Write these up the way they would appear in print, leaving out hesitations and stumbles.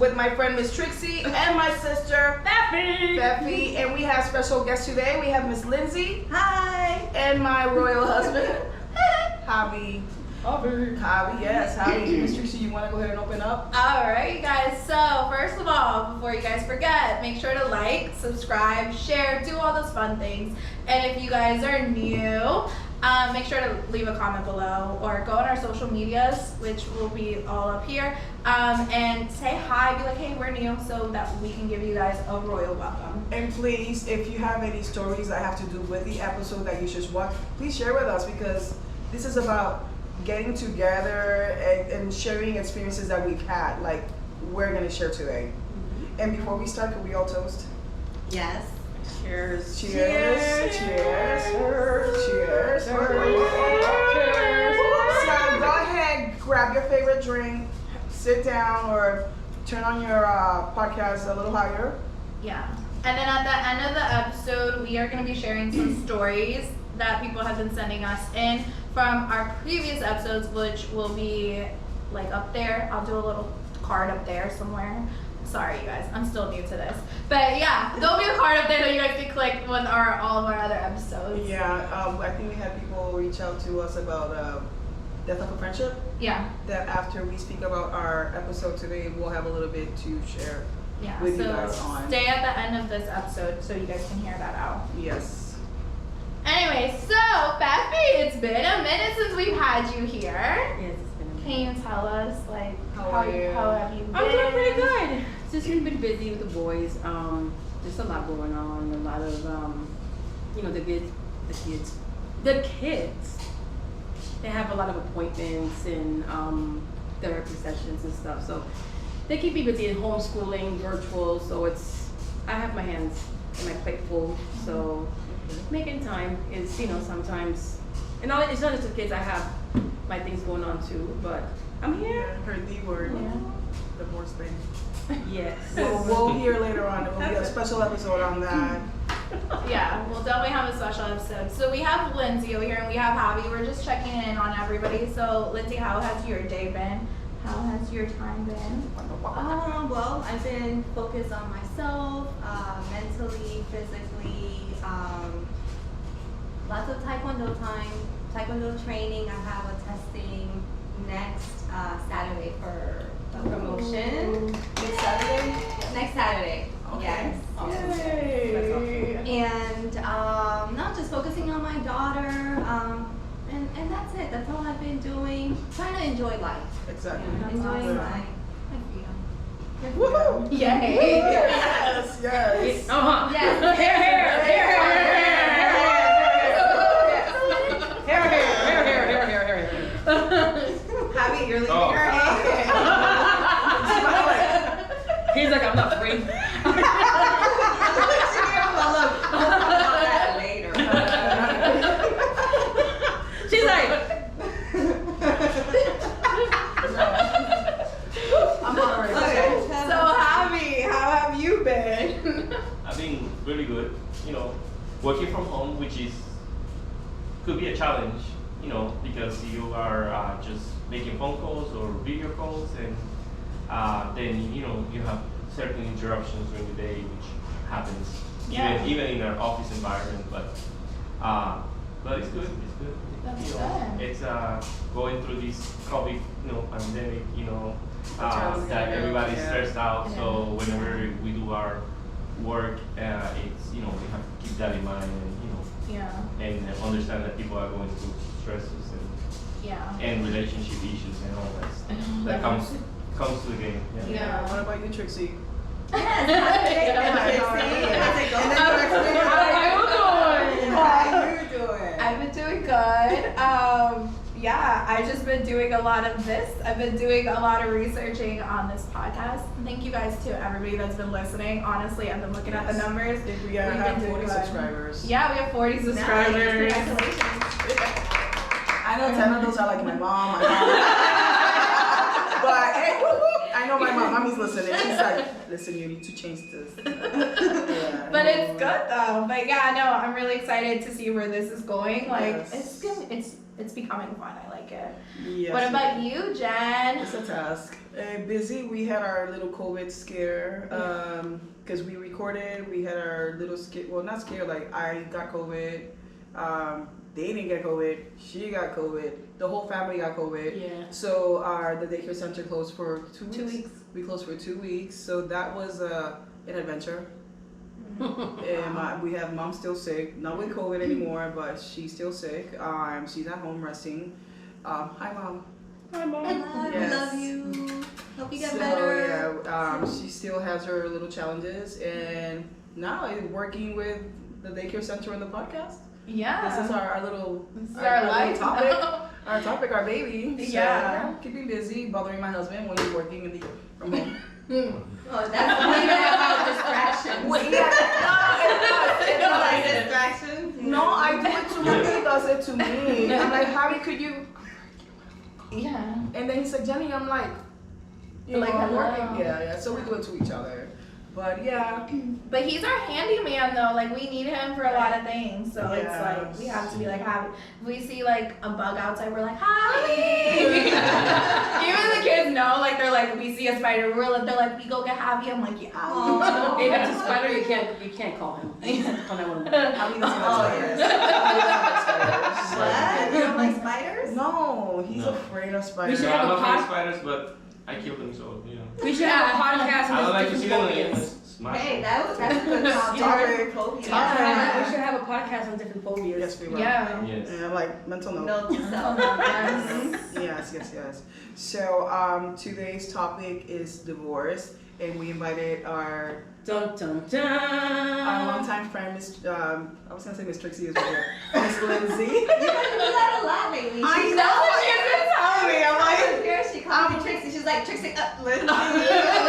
with my friend Miss Trixie and my sister Feffy. And we have special guests today. We have Miss Lindsay. Hi. And my royal husband, Javi. Javi, yes, Javi. Miss Trixie, you want to go ahead and open up? All right, you guys. So first of all, before you guys forget, make sure to like, subscribe, share, do all those fun things. And if you guys are new, make sure to leave a comment below or go on our social medias, which will be all up here, and say hi, be like, hey, we're new, so that we can give you guys a royal welcome. And please, if you have any stories that have to do with the episode that you just watched, please share with us, because this is about getting together and sharing experiences that we've had, like we're going to share today. And before we start, can we all toast? Yes. Cheers. Cheers. Cheers. Cheers. Cheers. So go ahead, grab your favorite drink, sit down, or turn on your podcast a little higher. Yeah. And then at the end of the episode, we are going to be sharing some stories that people have been sending us in from our previous episodes, which will be like up there. I'll do a little card up there somewhere. Sorry, you guys, I'm still new to this. But yeah, there'll be a card up there that you guys can click with all of our other episodes. Yeah, I think we had people reach out to us about Death of a Friendship. Yeah. That after we speak about our episode today, we'll have a little bit to share with you guys on. Stay at the end of this episode so you guys can hear that out. Yes. Anyway, so Feffy, it's been a minute since we've had you here. Yes, it's been a minute. Can you tell us, like, how have you been? I'm doing pretty good. Just been busy with the boys. There's a lot going on. A lot of, the kids. They have a lot of appointments and therapy sessions and stuff. So they keep me busy in homeschooling, virtual. So I have my hands and my plate full. So making time is, sometimes, and it's not just the kids. I have my things going on too. But I'm here. Her D word. Yeah. Divorce thing. Yes. We'll hear later on. There will be a special episode on that. Yeah, we'll definitely have a special episode. So we have Lindsay over here and we have Javi. We're just checking in on everybody. So Lindsay, how has your day been? How has your time been? Well, I've been focused on myself, mentally, physically. Lots of taekwondo training. I have a testing next Saturday for a promotion. Next Saturday. Okay. Yes. Awesome. Yay. And no, just focusing on my daughter. And that's it. That's all I've been doing. Trying to enjoy life. Exactly. Enjoying my freedom. Woohoo! Yay. Yes, yes. Uh-huh. Yes. Javi, you're leaving Oh. her hand. He's like, I'm not free. She's like, I'm alright. So Javi, how have you been? I've been really good, working from home, which could be a challenge, because you are just making phone calls or video calls, and then, you have certain interruptions during the day, which happens even in our office environment, but it's good, it's good. That's good. It's going through this COVID, pandemic, that everybody's stressed out. Yeah. So whenever we do our work, it's we have to keep that in mind, and understand that people are going through stresses and relationship issues and all that stuff that comes to the game. Yeah. What about you, Trixie? I've been doing good. I've just been doing a lot of this. I've been doing a lot of researching on this podcast. Thank you guys to everybody that's been listening. Honestly, I've been looking at the numbers. I think we We've have been 40 doing subscribers. Yeah, we have 40 subscribers. Congratulations. I know 10 of those are like my mom, but hey, I know my mom. Mommy's listening. She's like, listen, you need to change this. Yeah, But it's good though. But yeah, no, I'm really excited to see where this is going. Like Yes. it's it's becoming fun. I like it. Yes, What it about is. you, Jen? It's a task. Busy. We had our little COVID scare because we recorded. We had our little scare. Well, not scare. Like I got COVID. They didn't get COVID. She got COVID. The whole family got COVID. Yeah. So the daycare center closed for 2 weeks. 2 weeks. We closed for 2 weeks. So that was an adventure. And we have mom still sick, not with COVID anymore, but she's still sick. She's at home resting. Hi, mom. Hi, Mom. We Yes. love you. Hope you get So better. yeah, she still has her little challenges, and now I'm working with the daycare center and the podcast. Yeah. This is our little, This is our life. topic, our baby. So, Yeah. keeping busy, bothering my husband when he's working from home. Oh, that's we about distractions. It's not Like distractions. No, I do it to him. He does it to me. I'm like, Harry, could you? Yeah. And then he's like, Jenny, I'm like, you Like, know, I'm hello. working. Yeah. So we do it to each other. But yeah, But he's our handyman though. Like we need him for a lot of things. So it's like Yes. we have to be like happy. If we see like a bug outside, we're like hi. Even the kids know. Like they're like we see a spider. They're like we go get Javi. I'm like yeah. Aw. If it's a spider, you can't call him. Call 911. Javi doesn't like spiders. What? You don't like spiders? No, he's No. afraid of We spiders. should So have I'm a afraid of pod- spiders, but I kill them, so you know. We should have a podcast I don't on like to these see them different again. phobias. Smash Hey, them. that's a good topic. Phobia. Yeah. We should have a podcast on different phobias. Yes, we will. Yeah. Yes. And like mental note. Note to self. Yes. So today's topic is divorce, and we invited our Dun dun dun. longtime friend, Miss I was gonna say Miss Trixie is right here, Miss Lindsay. You've been doing that a lot lately. I She's know not what she's been telling me. I'm like, here. She called me Trixie. She's like Trixie, Lindsay. I'm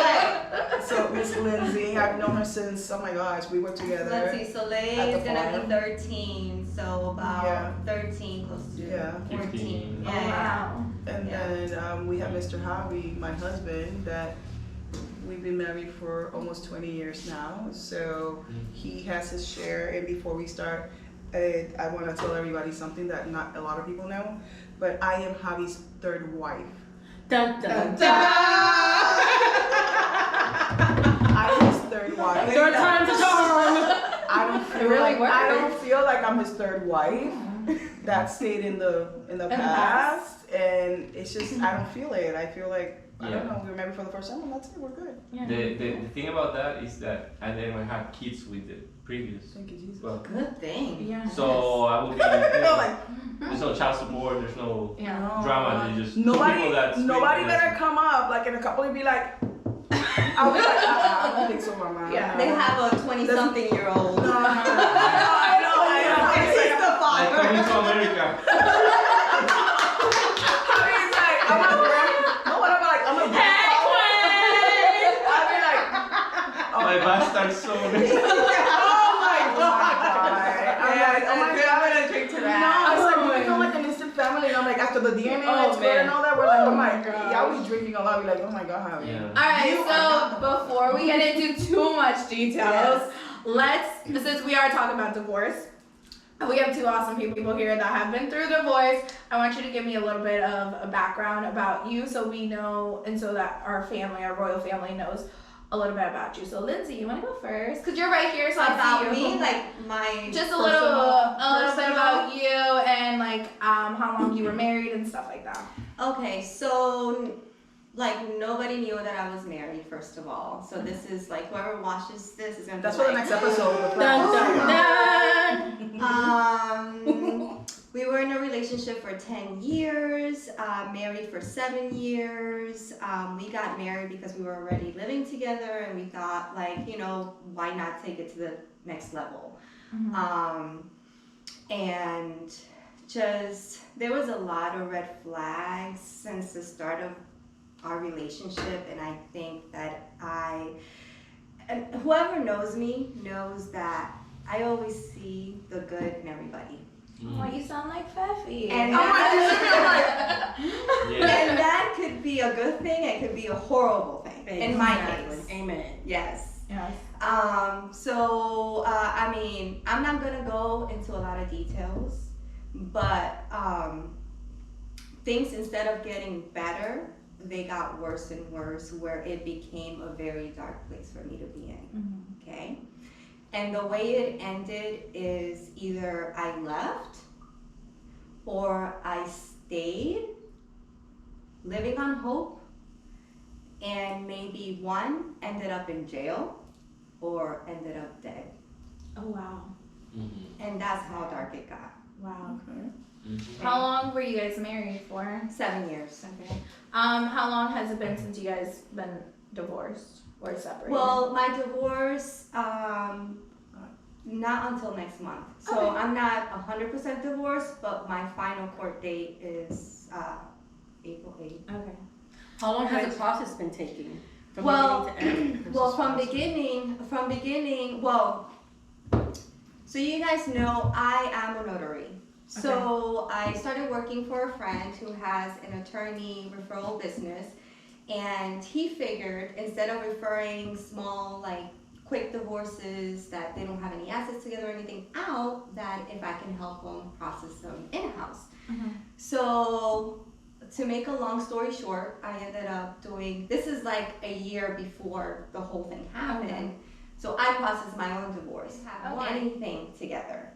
like, so Miss Lindsay, I've known her since, oh my gosh, we worked together. let's see. Soleil At the is gonna farm. be 13, so about Yeah. 13, close to Yeah. 14. 15. Oh, Yeah. wow. And Yeah. then we have Mr. Howie, my husband, that we've been married for almost 20 years now. So he has his share. And before we start, I want to tell everybody something that not a lot of people know, but I am Javi's third wife. Dun dun dun. I'm his third wife. Third time's a charm. I don't feel really like I works. don't feel like I'm his third wife. That stayed in the past, and it's just I don't feel it. I feel like I don't know. We were married for the first time, and that's it. We're good. Yeah. The thing about that is that I never had kids with the previous. Thank you, Jesus. Well, Good thing. Yeah. so I would be. Like, There's no child support. There's no Yeah. drama. There's just two nobody, people that. nobody better come up like in a couple and be like, I'll be like, I don't think so, mama. Yeah. They have a 20-something-year-old. No, I know. He's the Like father. coming to America. Javi's like, I'm a grand. No, what I'm like, I'm a grandpa. I'll be like, My bastard son. oh my god. I'm like, oh my god. I'm gonna drink to No, that. it's like we become like an instant family. And I'm like, after the DNA Oh, expert and man. all that, we're like, oh my Oh, god. gosh. Yeah, we drinking a lot. We're like, oh my god, Javi. Yeah. All right, You are not so before we get into too much details, since we are talking about divorce, and we have two awesome people here that have been through divorce, I want you to give me a little bit of a background about you so we know, and so that our family, our royal family knows a little bit about you. So Lindsay, you want to go first? Because you're right here, so I About see you. me, like my Just a personal- little bit personal- about you and like how long you were married and stuff like that. Okay, so like nobody knew that I was married, first of all. So this is like whoever watches this is gonna That's be for the like, next episode. Dun dun dun. We were in a relationship for 10 years, married for 7 years. We got married because we were already living together and we thought like, you know, why not take it to the next level? And just, there was a lot of red flags since the start of our relationship, and I think that and whoever knows me knows that I always see the good in everybody. Oh, you sound like Feffy. And I'm and that could be a good thing, it could be a horrible thing, in my case. Amen. Yes. Yes. I mean, I'm not gonna go into a lot of details, but things, instead of getting better, they got worse and worse, where it became a very dark place for me to be in. Okay? And the way it ended is either I left or I stayed living on hope, and maybe one ended up in jail or ended up dead. Oh wow. And that's how dark it got. Wow. Okay. How long were you guys married for? 7 years. Okay. How long has it been since you guys been divorced or separated? Well, my divorce, not until next month. So Okay. I'm not 100% divorced, but my final court date is April 8th. Okay. How long has the process been taking? From Well, beginning to end? well, from beginning, well, so you guys know I am a notary. So I started working for a friend who has an attorney referral business, and he figured instead of referring small, like quick divorces that they don't have any assets together or anything out, that if I can help them process them in-house. So to make a long story short, I ended up doing, this is like a year before the whole thing happened. So I processed my own divorce. Have anything together.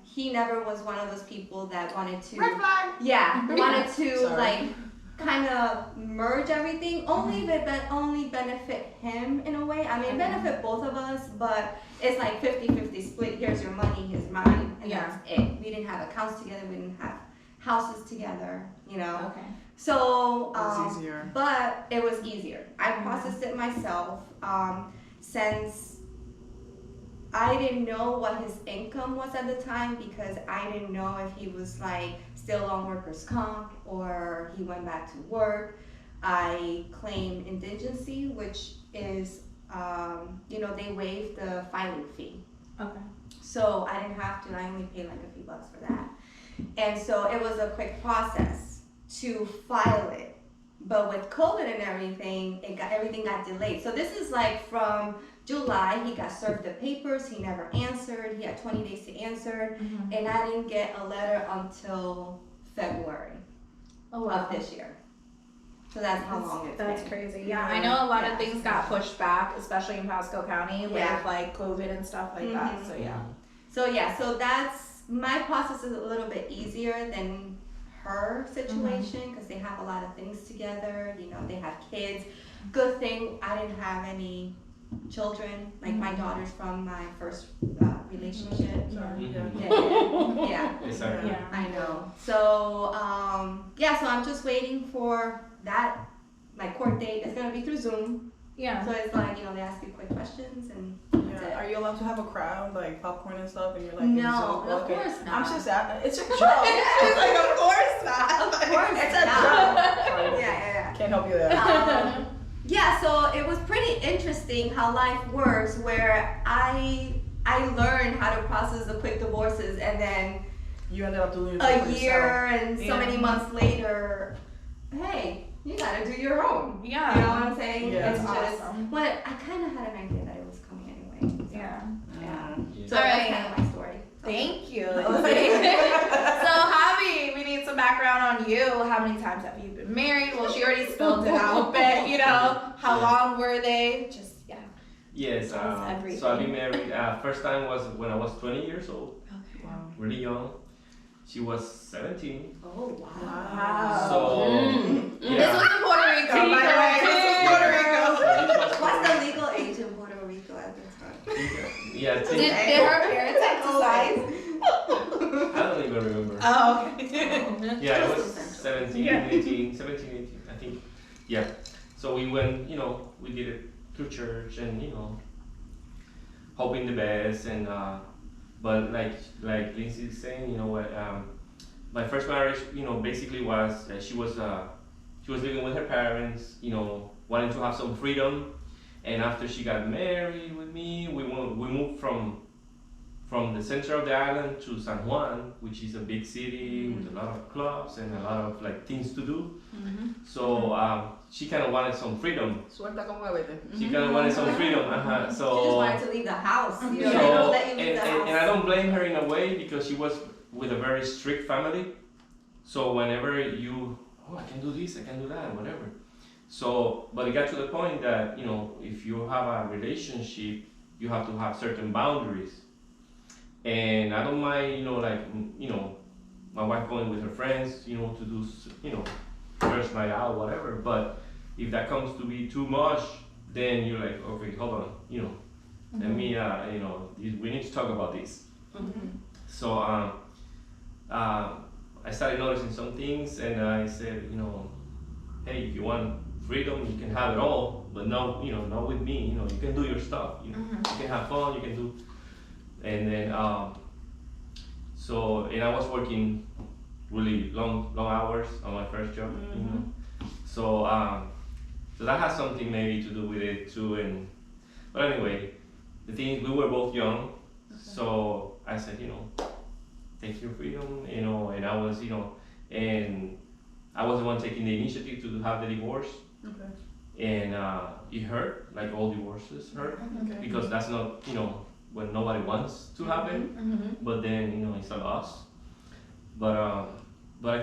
He never was one of those people that wanted to. Red flag. Yeah, wanted to Sorry. like kind of merge everything. Only if it only benefit him in a way. I mean, benefit both of us, but it's like 50-50 split. Here's your money, here's mine, and Yeah. that's it. We didn't have accounts together. We didn't have houses together. You know. Okay. So, It was easier. but it was easier. I processed it myself. Since I didn't know what his income was at the time, because I didn't know if he was like still on workers' comp or he went back to work. I claimed indigency, which is, they waived the filing fee. Okay. So I didn't have to, I only paid like a few bucks for that. And so it was a quick process to file it. But with COVID and everything, everything got delayed. So this is like from July, he got served the papers, he never answered, he had 20 days to answer, and I didn't get a letter until February of this year. So that's how long it's That's been. crazy. Yeah, I know a lot of Yeah. things got pushed back, especially in Pasco County with Yeah. like COVID and stuff like that. So yeah. So that's, my process is a little bit easier than her situation, because they have a lot of things together, they have kids. Good thing I didn't have any children, like my daughter's from my first relationship. Yeah. Sorry. Yeah. I know. So, so I'm just waiting for that, my court date. It's gonna be through Zoom. Yeah. So it's like, they ask you quick questions and that's it. Are you allowed to have a crowd, like popcorn and stuff, and you're like, No, in Zoom? of course not. I'm just it's a joke. It's like, of course not. Of course It's a not. joke. Sorry. Yeah. Can't help you there. So it was pretty interesting how life works, where I learned how to process the quick divorces, and then You ended up doing it a for year and so Yeah. many months later, hey, you gotta do your own. Yeah. You know what I'm saying? Yeah. It's just, Awesome. well, I kind of had an idea that it was coming anyway. So, Yeah. yeah. Yeah. So All that's right. kind of my story. Thank you. So Javi, we need some background on you. How many times have you been married? Well, she already spelled it out, but how long were they? Just Yes, Tell us everything. so I've been married. First time was when I was 20 years old, Okay. Wow. really young. She was 17. Oh, wow. Wow. So, This was in Puerto Rico, by the way. This was Puerto Rico. What's the legal age in Puerto Rico at the time? Yeah, Did her parents exercise? I don't even remember. Oh, okay. Yeah, it was Central. 17, 18, I think. Yeah. So we went, we did it through church and, hoping the best. And, but like Lindsay's saying, my first marriage, basically was, she was living with her parents, wanting to have some freedom. And after she got married with me, we moved from the center of the island to San Juan, which is a big city with a lot of clubs and a lot of things to do. So she kind of wanted some freedom. Suelta como bebé. She kind of wanted some freedom. She just So wanted to leave the house. They so don't let you leave and, the and, house. and I don't blame her in a way, because she was with a very strict family. So whenever you oh, I can do this, I can do that, whatever. So, but it got to the point that, you know, if you have a relationship, you have to have certain boundaries. And I don't mind, you know, like, you know, my wife going with her friends, you know, to do, you know, first night out, whatever. But if that comes to be too much, then you're like, okay, hold on, you know, let me, you know, we need to talk about this. So, I started noticing some things, and I said, you know, hey, if you want freedom, you can have it all, but no, you know, not with me. You know, you can do your stuff. You know, you can have fun. You can do, and then so, and I was working really long hours on my first job. You know, so so that has something maybe to do with it too. And but anyway, the thing is, we were both young, so I said, you know, take your freedom, you know, and I was, you know, and I was the one taking the initiative to have the divorce. Okay. And it hurt, like all divorces hurt, Okay. because that's not, you know, what nobody wants to happen, but then, you know, it's a loss. But I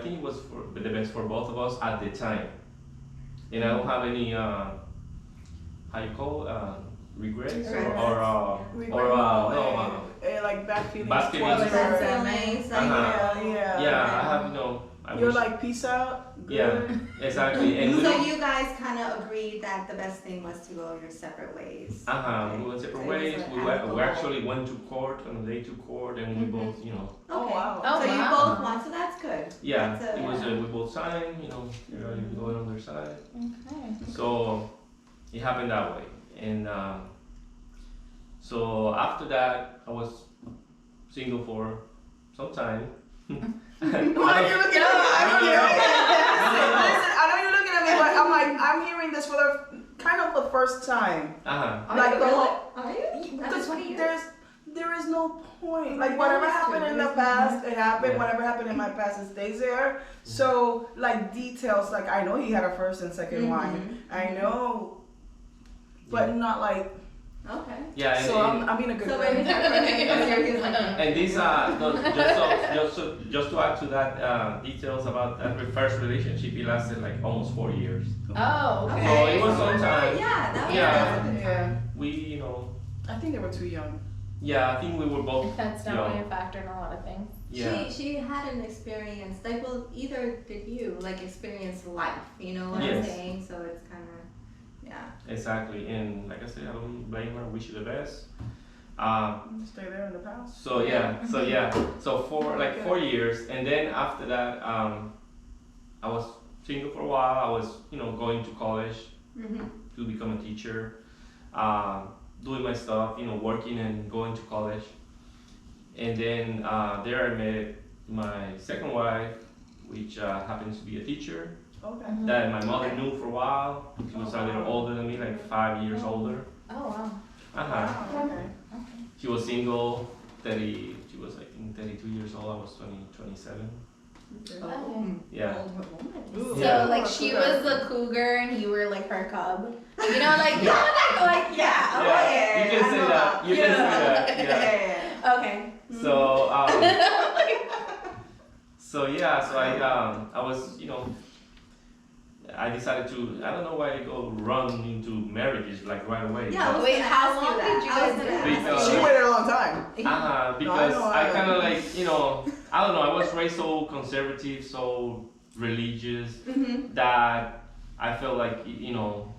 think it was for the best for both of us at the time. And I don't have any, how you call, regrets like bad feelings. Bad feelings. towards Bad her. feelings, Yeah. yeah, I have, you know, You're like, peace out. Good. yeah, exactly. And we So don't- you guys kind of agreed that the best thing was to go your separate ways. we went separate So it was ways. an We amicable- actually went to court, on a day to court, and we both, you know, Oh, Okay. wow. Oh, So you wow. both won, so that's good. yeah, That's it was, we both signed, you know, going on their side. Okay. So it happened that way, and so after that, I was single for some time. Why are you looking at me? I know you're looking at me. Listen, I know you're looking at me, but I'm like, I'm hearing this for the kind of the first time. Uh-huh. Like the whole, Are you? because That's 20 years. there is no point. Like whatever happened in the past, it happened. Yeah. Whatever happened in my past, it stays there. So like details, like I know he had a first and second wife. I know, but not like. Okay. Yeah, and, So and, I'm being a good So friend. maybe that's and these just to add to that, details about that first relationship, it lasted like almost 4 years. Oh, okay. So it was some time. Yeah, that was Yeah. good. Yeah, We, you know, I think they were too young. yeah, I think we were both That's definitely young. a factor in a lot of things. Yeah. She had an experience, like, well, either did you, like, experience life, you know what I'm Yes. saying? So it's kind of, yeah. Exactly, and like I said, I don't blame her. Wish you the best. Stay there in the past. So yeah, so for like 4 years, and then after that, I was single for a while. I was, you know, going to college to become a teacher, doing my stuff, you know, working and going to college, and then there I met my second wife, which happens to be a teacher. Okay. That my mother knew for a while. She was a little older than me, like 5 years older. Oh, wow. Uh-huh. Okay. She was single, 30, she was I think 32 years old, I was 27. Okay. Okay. Yeah. Ooh. So Yeah. like she was the cougar and you were like her cub. You know, like like Yeah. Oh, Yeah, yeah. you can say that, you can say that, yeah. Okay. So, so yeah, so I was, you know, I decided to, I don't know why I go run into marriages like right away. Yeah, but- Wait, how long did you guys Because- She waited a long time. because know, I I- kind of like, you know, I don't know, I was raised so conservative, so religious, that I felt like, you know,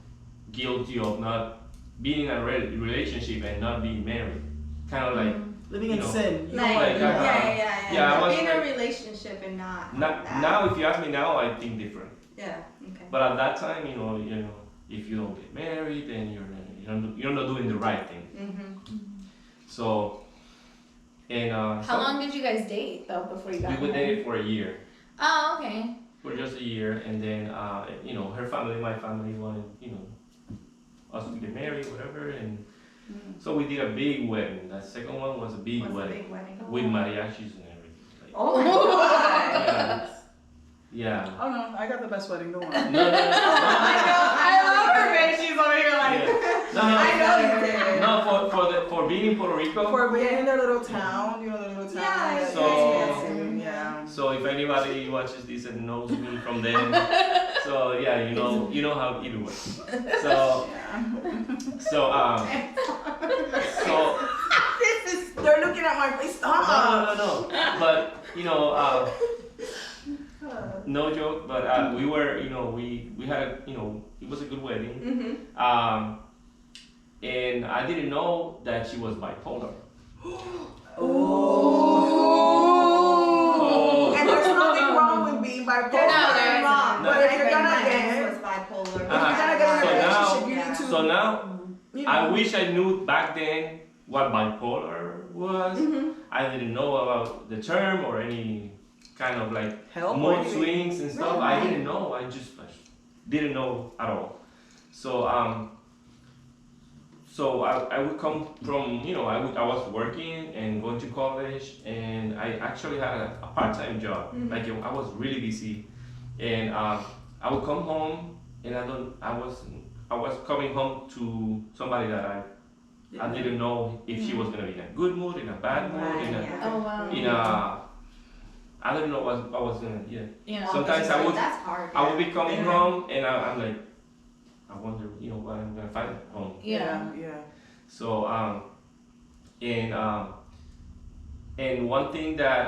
guilty of not being in a relationship and not being married. Kind of like, Living You in know, sin. You Like, don't want to do uh-huh. that. Yeah, I was In a like- relationship and not now, that. now if you ask me now, I think different. Yeah, okay. But at that time, you know, if you don't get married, then you're not doing the right thing. So, and How long did you guys date though before you got we were married? dated for a year. Oh, okay. For just a year, and then you know, her family, my family wanted, you know, us to get married, whatever, and so we did a big wedding. That second one was a big What's the wedding big wedding? with mariachis and everything. Like, Oh my god! yeah, yeah. Oh no, I got the best wedding. Don't worry. No, no, no, no, I love her face. She's over here like. Yeah. No, I know you did. no, for being in Puerto Rico. For being in a little town, you know, the little town. Yeah, that's it's So- expensive, yeah. So if anybody watches this and knows me from then, so yeah, you know how it works. So so This is, they're looking at my face. no. But you know, no joke. But we were, we had a, it was a good wedding. And I didn't know that she was bipolar. Oh. And there's nothing wrong with being bipolar. There's No, nothing there's wrong. But if you're gonna get, was bipolar. if you're gonna get in a So now- relationship, you need to. So now, you know, I wish I knew back then what bipolar was. I didn't know about the term or any kind of like help or mood anything. swings and stuff. I didn't know. I just didn't know at all. So I would come from, I was working and going to college, and I actually had a part-time job. Like I was really busy, and I would come home, and I was coming home to somebody that I didn't know if she was gonna be in a good mood, in a bad mood, Oh wow. in a I don't know what I was gonna. Yeah. Sometimes That's hard. I would be coming home, and I'm like, I wonder, what I'm gonna find at home. Yeah. So and one thing that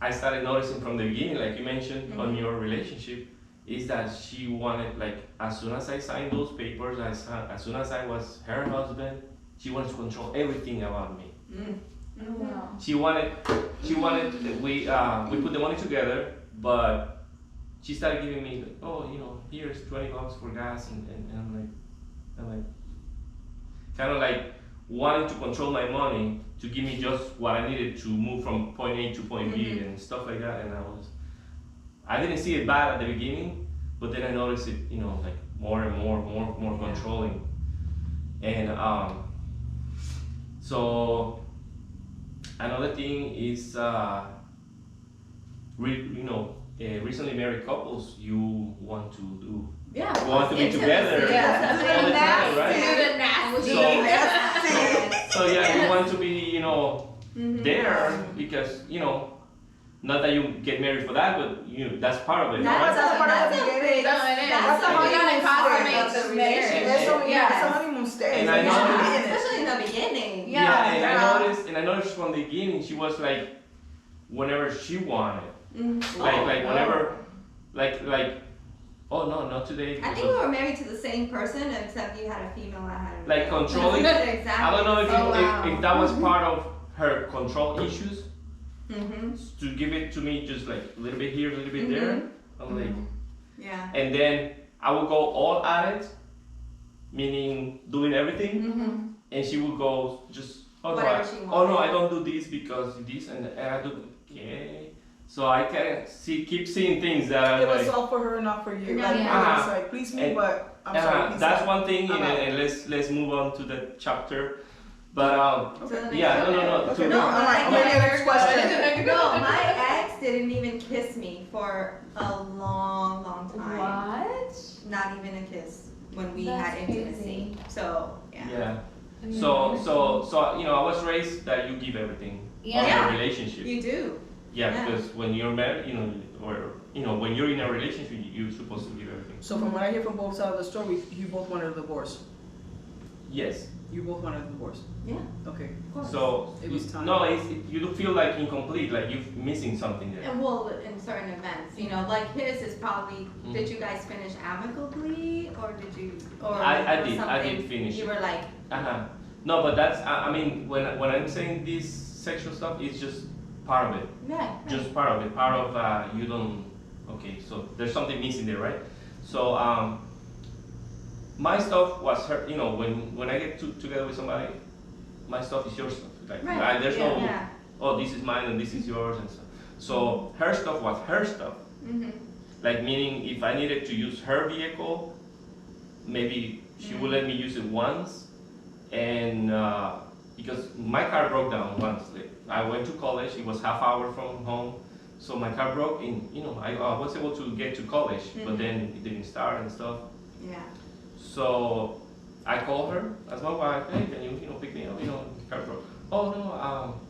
I started noticing from the beginning, like you mentioned on your relationship, is that she wanted, like, as soon as I signed those papers, as soon as I was her husband, she wanted to control everything about me. Oh wow. She wanted we put the money together, but she started giving me like, oh, here's $20 for gas, and I'm like kind of like wanting to control my money to give me just what I needed to move from point A to point B and stuff like that. And I didn't see it bad at the beginning, but then I noticed it, like more and more controlling. And so another thing is, recently married couples, you want to do, Yeah. you want to be together Yeah. all the time, right? Do the nasty. So yeah, you want to be, there because, not that you get married for that, but that's part of it, right? That's part of the beginning. No, it is. That's the You honeymoon gotta stage. consummate the marriage. That's the Yeah. honeymoon stage. And I You know- should be in it. Especially in the beginning. Yeah. And I noticed from the beginning she was like, whenever she wanted, like whenever, like, oh no, not today. I think we were married to the same person, except you had a female and I had a male. Like controlling. Exactly. I don't know if, Oh, wow. if that was part of her control issues, Mm-hmm. to give it to me just like a little bit here, a little bit there. I'm like, Yeah. and then I would go all at it, meaning doing everything, and she would go just, oh no, Whatever she oh no, wanted. I don't do this because this, and I do, okay. So I can keep seeing things that I'm It was like, all for her, not for you. Yeah. Like, Yeah. it's like, please me, And- but I'm sorry. please that's stop. one thing, I'm out. and let's move on to the chapter. But So the next yeah, no. Okay, to- no, all right. my Maybe next question. No, my ex didn't even kiss me for a long time. What? Not even a kiss when we That's had intimacy. crazy. So yeah. Yeah. So I was raised that you give everything Yeah. on Yeah. a relationship. You do. Yeah, Yeah. because when you're married, when you're in a relationship, you're supposed to give everything. So from what I hear from both sides of the story, you both wanted a divorce. Yes. You both wanted a divorce. Yeah. Okay. Of course. So It was time. you do feel like incomplete, like you're missing something there. And well, in certain events, like his is probably. Did you guys finish amicably, or did you? Or I was did. I something did finish. You were like. Uh-huh. No, but that's I mean when I'm saying this sexual stuff, it's just part of it. Yeah. Just part of it. Part of you don't. Okay, so there's something missing there, right? So my stuff was her. When I get together with somebody, my stuff is your stuff. Like Right. there's yeah. no. Yeah. Oh, this is mine and this is yours and stuff. So her stuff was her stuff. Mm-hmm. Like meaning if I needed to use her vehicle, maybe she would let me use it once, and because my car broke down once. Like, I went to college. It was half hour from home, so my car broke. I was able to get to college, but then it didn't start and stuff. Yeah. So I called her as my wife. Hey, can you pick me up? Car broke. Oh no,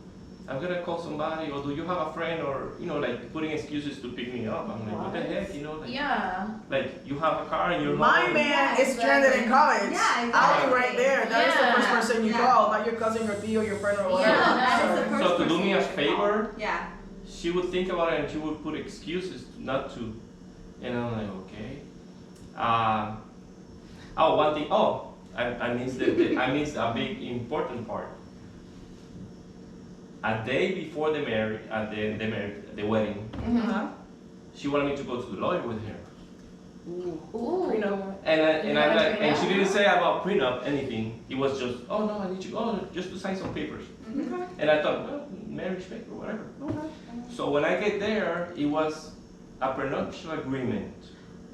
I'm gonna call somebody, or do you have a friend, or like putting excuses to pick me up. I'm like, what the heck, like, Yeah. like you have a car and you're My home. man is stranded in college. Yeah, I'll be exactly. right there. That is the first Yeah. person you Yeah. call, not your cousin, your tío, your friend, or whatever. Yeah, that is the first So to do person me you a should favor, call. Yeah. she would think about it and she would put excuses not to, and I'm like, okay. One thing. Oh, I missed I missed a big important part. A day before the wedding, Uh-huh. she wanted me to go to the lawyer with her, Ooh. Prenup. and I'm like, and she prenup. didn't say about prenup anything. It was just, oh no, I need you, just to sign some papers. Okay. And I thought, well, marriage paper, whatever. So when I get there, it was a prenuptial agreement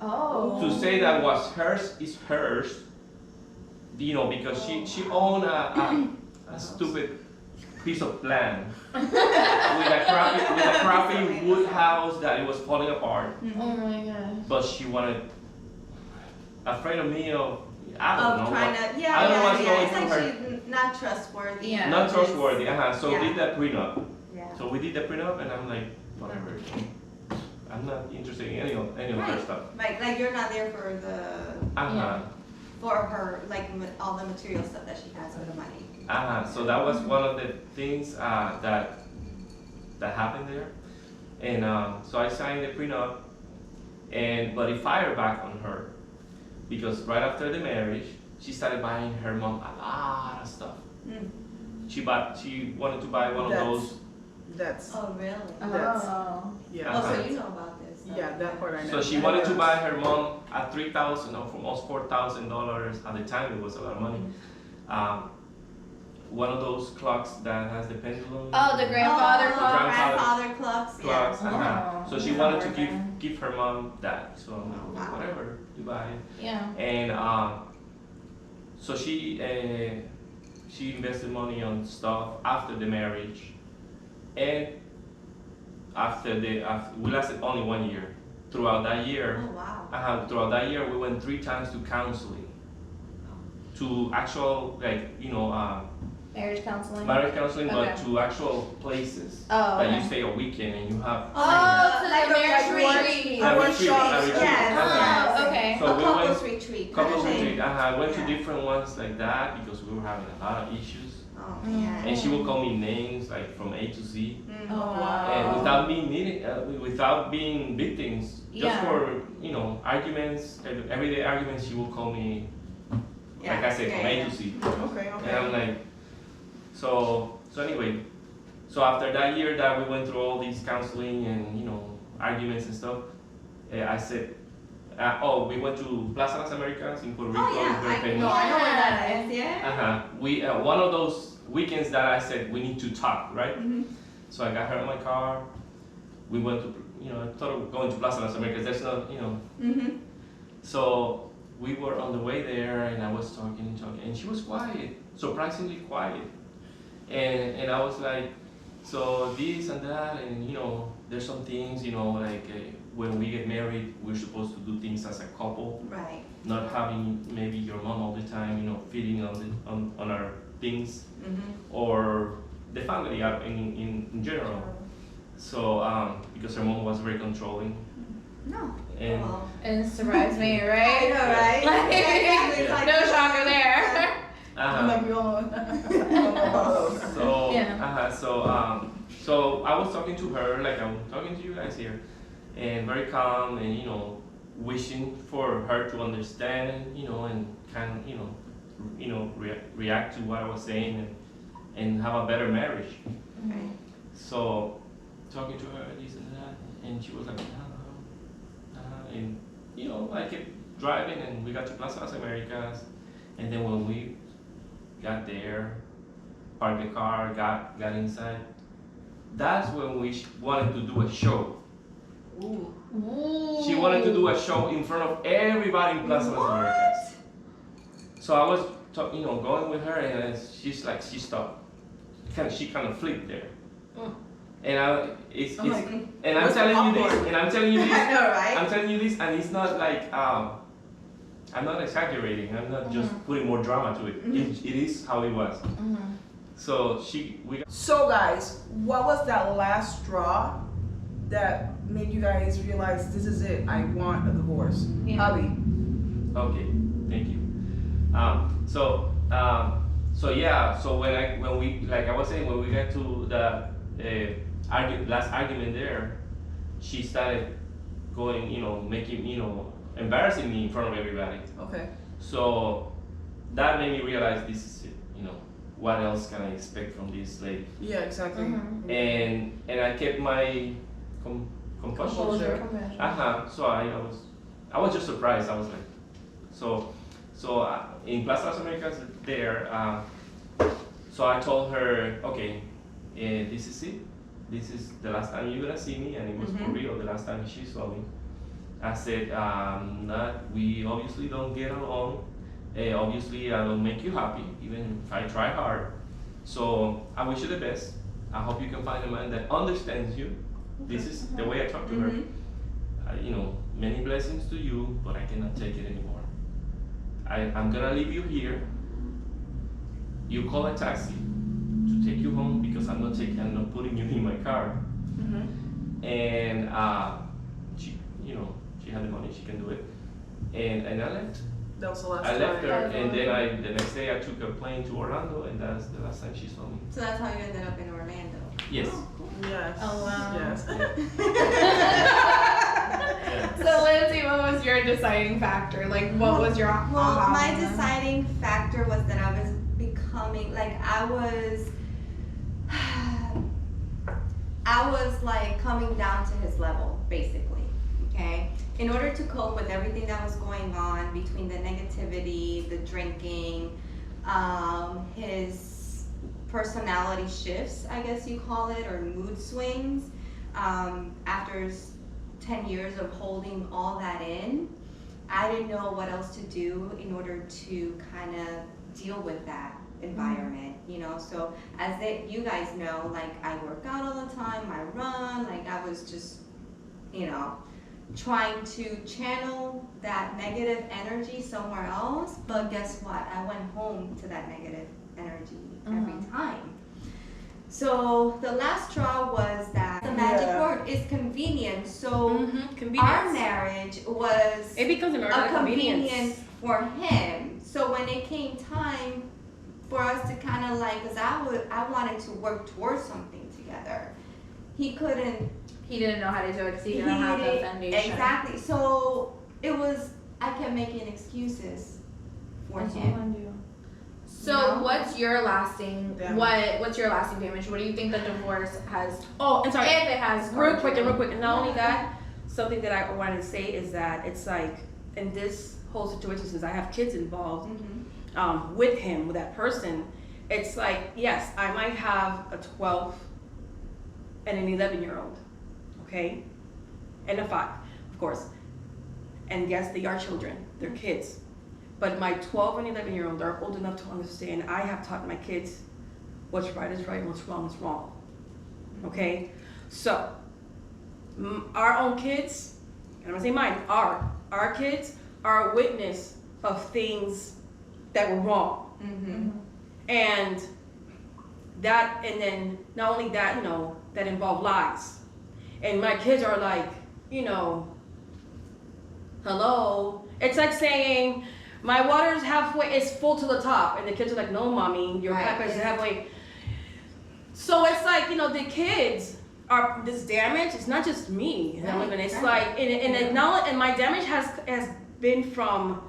Oh. to say that what's hers is hers, because she owned a stupid piece of land with a crappy wood house that it was falling apart. Oh my gosh. But she wanted, afraid of me I don't know. Trying to, I don't know what's going It's through like her. she's not trustworthy. Yeah. Not trustworthy. So Yeah. did that prenup. Yeah. So we did the prenup, and I'm like, whatever. I'm not interested in any of her Right. stuff. Like you're not there for Uh-huh. for her, like all the material stuff that she has with the money. So that was one of the things that happened there, and so I signed the prenup, but it fired back on her because right after the marriage, she started buying her mom a lot of stuff. Mm. She wanted to buy one of those. That's Oh, really? That's- Oh. yeah. Oh, so Uh-huh. you know about this? Yeah, that part I know. So she wanted to buy her mom a $3,000 or almost $4,000 at the time. It was a lot of money. One of those clocks that has the pendulum. Oh, the grandfather Oh, clock. grandfather clocks. Clocks. Yeah. Uh-huh. So she Oh, wanted to okay. give her mom that. So I'm like, Wow. whatever, you buy it. Yeah. And so she invested money on stuff after the marriage, and we lasted only 1 year. Throughout that year, Oh, wow. we went 3 times to counseling, to actual Marriage counseling. marriage counseling, but Okay. to actual places Oh. that you Okay. stay a weekend and you have. Oh, to Like the a marriage retreat. retreat. A Our retreat, shops, a retreat. yes, Uh-huh. Oh, okay. So a we couples went- retreat. Couples kind of thing. retreat. I went to Yeah. different ones like that because we were having a lot of issues. Oh, man. And she would call me names like from A to Z, Mm. Oh, wow. and without me without being victims, just Yeah. for arguments, everyday arguments. She would call me, Yeah. like I said, from Yeah, A yeah. to Z, Okay, and okay. I'm like, so anyway, so after that year that we went through all these counseling and arguments and stuff, I said, we went to Plaza Las Americas in Puerto Rico. Oh, It's very yeah. famous. I know where that is, yeah. Uh-huh. We one of those weekends that I said we need to talk, right? Mm-hmm. So I got her in my car. We went to, I thought of going to Plaza Las Americas. There's no, Mm-hmm. So we were on the way there, and I was talking, and she was quiet, surprisingly quiet. And I was like, so this and that, and there's some things, like when we get married, we're supposed to do things as a couple, Right. not having maybe your mom all the time, feeding on our things, Mm-hmm. or the family in general. So because her mom was very controlling, No. and Well, And surprise me, I right? know, right? Like, It's like- no shocker there. I'm like, we all know. so Yeah. so I was talking to her like I'm talking to you guys here, and very calm, and wishing for her to understand, and kind of react to what I was saying, and have a better marriage. Right. So talking to her this and that, and she was like, and I kept driving, and we got to Plaza Las Americas, and then when we got there, parked the car, got inside, that's when we wanted to do a show. Ooh. Ooh. She wanted to do a show in front of everybody in Plaza Las Americas. So I was going with her, and she's like, she stopped. She kind of flipped there. Mm. And I'm like, and I'm where's the telling you this, popcorn? and I'm telling you this, I know, right? I'm telling you this, and it's not like I'm not exaggerating. I'm not just putting more drama to it. It is how it was. So So guys, what was that last straw that made you guys realize this is it? I want a divorce. Yeah. Javi. Okay, thank you. So when we like I was saying, when we got to the last argument there, she started going, making, embarrassing me in front of everybody. Okay. So that made me realize this is it. What else can I expect from this lady? Yeah, exactly. And I kept my composure. So I was just surprised. I was like, in Plaza Las Americas there. So I told her, okay, this is it. This is the last time you're gonna see me, and it was for real. The last time she saw me, I said, we obviously don't get along. Obviously, I don't make you happy, even if I try hard. So I wish you the best. I hope you can find a man that understands you. This is the way I talk to her. Many blessings to you, but I cannot take it anymore. I'm gonna leave you here. You call a taxi to take you home because I'm not putting you in my car. And she had the money, she can do it. And I left. That was the last I left time. her, and then the next day I took a plane to Orlando, and that's the last time she saw me. So that's how you ended up in Orlando. Yes. Yes. Oh, wow. Yes. So Lindsay, what was your deciding factor? Like, what was your Well, my moment? deciding factor was that I was becoming I was like coming down to his level, basically. Okay. In order to cope with everything that was going on between the negativity, the drinking, his personality shifts, I guess you call it, or mood swings, after 10 years of holding all that in, I didn't know what else to do in order to kind of deal with that environment, so you guys know, like, I work out all the time, I run, like, I was just, trying to channel that negative energy somewhere else, but guess what? I went home to that negative energy every time. So the last straw was that the magic word is convenience. So our marriage was It becomes a convenience for him. So when it came time for us to kind of like, because I wanted to work towards something together, he couldn't. He didn't know how to do it because he didn't have the foundation. Exactly. So I kept making excuses for him. So what's your lasting Damage. what's your lasting damage? What do you think the divorce has? Oh, and sorry. If it has. Real quick. And not only that, something that I wanted to say is that it's like, in this whole situation, since I have kids involved, with him, with that person, it's like, yes, I might have a 12 and an 11-year-old, okay? And a 5, of course. And yes, they are children, they're kids. But my 12 and 11-year-old are old enough to understand. I have taught my kids what's right is right and what's wrong is wrong. Okay? So, our own kids, and I'm gonna say mine, our kids are a witness of things that were wrong. And then not only that, that involve lies. And my kids are like, hello. It's like saying, my water is full to the top, and the kids are like, no, mommy, your cup is halfway. So it's like, the kids are this damage. It's not just me. It's like, and my damage has been from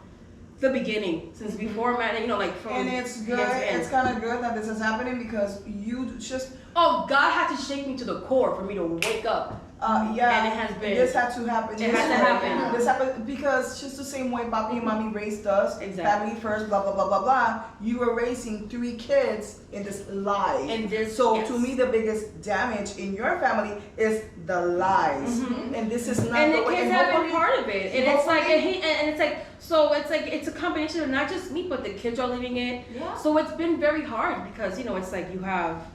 the beginning, since before, man. From. And it's good. It's kind of good that this is happening because you just. Oh, God had to shake me to the core for me to wake up. Yeah, and it has been. This had to happen. It had to happen. This happened because just the same way Papi and Mommy raised us, Exactly. family first, blah blah blah blah blah. You were raising 3 kids in this lie. And this, so yes. to me, the biggest damage in your family is the lies, and this is not. And the the way. kids And have been part of it, and it's like, hopefully- and it's like, so it's like it's a combination of not just me, but the kids are living it. Yeah. So it's been very hard because it's like you have,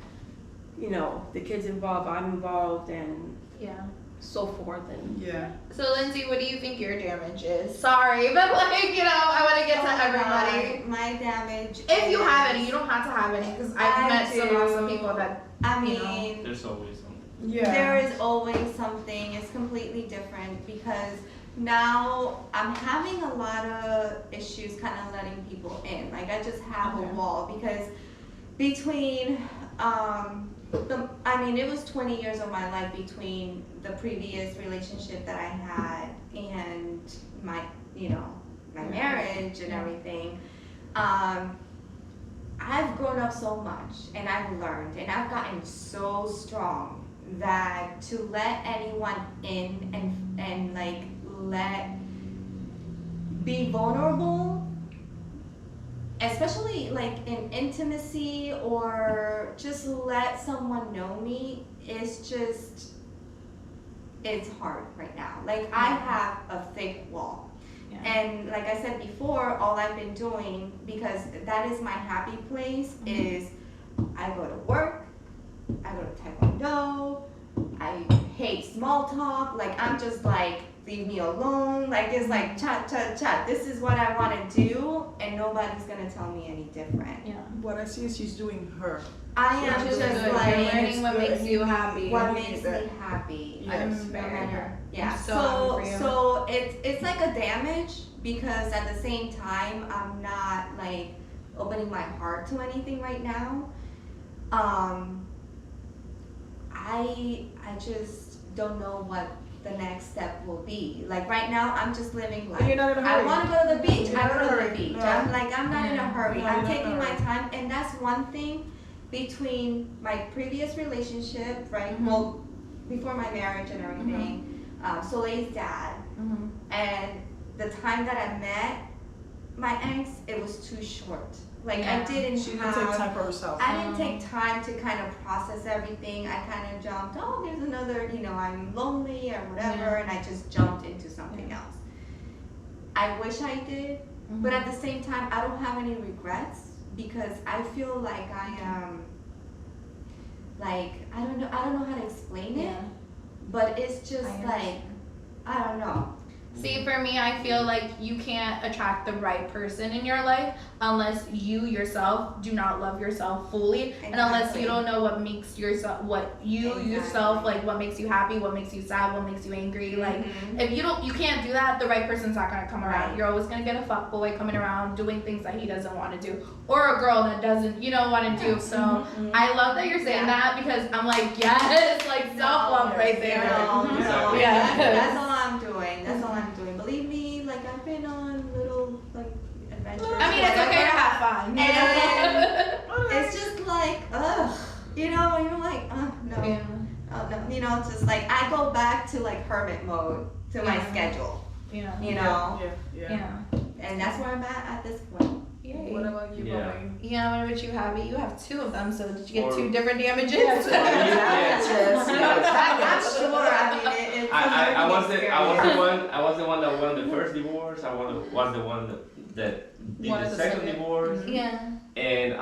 the kids involved, I'm involved, and Yeah. so forth. And Yeah. So Lindsay, what do you think your damage is? Sorry, but like, you know, I want to get to everybody. My damage. If you is- have any, you don't have to have any, because I've I met some do. awesome people that, I you know. mean, There's always something. Yeah. there is always something. It's completely different because now I'm having a lot of issues kind of letting people in. Like I just have Okay. a wall because between it was 20 years of my life between the previous relationship that I had and my my marriage and everything. I've grown up so much and I've learned and I've gotten so strong that to let anyone in and like be vulnerable, especially like in intimacy or just let someone know me, it's hard right now. Like I have a thick wall. Yeah. And like I said before, all I've been doing, because that is my happy place, is I go to work, I go to Taekwondo, I hate small talk, like I'm just like, leave me alone, like it's like chat, chat, chat, this is what I want to do, and nobody's gonna tell me any different. Yeah. What I see is she's doing her. I am Which is just good. You're like, learning what makes you happy. what You makes need me that. happy. Yeah. I'm No very matter. Yeah. I'm so happy for you. So it's like a damage because at the same time I'm not like opening my heart to anything right now. I just don't know what the next step will be. Like right now I'm just living life. You're not in a I hurry. want to go to the beach. You're I not in go a to hurry. the beach. No. I'm not in a hurry. No, I'm you're not in taking a my hurry. time, and that's one thing between my previous relationship, right? Mhm. Well, before my marriage and everything, Soleil's dad, Mm-hmm. and the time that I met my ex, it was too short. Like Yeah. I didn't She didn't have. take time for herself. I didn't take time to kind of process everything. I kind of jumped, oh, there's another, I'm lonely or whatever, Yeah. and I just jumped into something else. I wish I did, but at the same time, I don't have any regrets because I feel like I am, like, I don't know how to explain it, Yeah. but it's just I like, understand. I don't know. See, for me, I feel like you can't attract the right person in your life unless you yourself do not love yourself fully, and unless Exactly. you don't know what makes yourself, yourself, like what makes you happy, what makes you sad, what makes you angry. Like, Mhm. if you can't do that, the right person's not gonna come around. Right. You're always gonna get a fuckboy coming around doing things that he doesn't want to do, or a girl that doesn't, want to do. So I love that you're saying that because I'm like, yes, like self love right there. No, Yeah. that's all I'm doing. That's all I'm doing. Believe me, like I've been on little like adventures. I mean, it's okay to have fun. And it's just like, ugh, you're like, no, Yeah. oh, no, it's just like I go back to like hermit mode to my Yeah. schedule, Yeah. Yeah. Yeah. and that's where I'm at this point. Yay. What about you, Yeah. Bobby? Yeah, what about you, Javi? You have two of them, so did you get Or- two different damages? Yes. I'm sure. I mean, it's I was the experience. the one that won the first divorce. I was the one that did One the of the second second. divorce. Yeah. And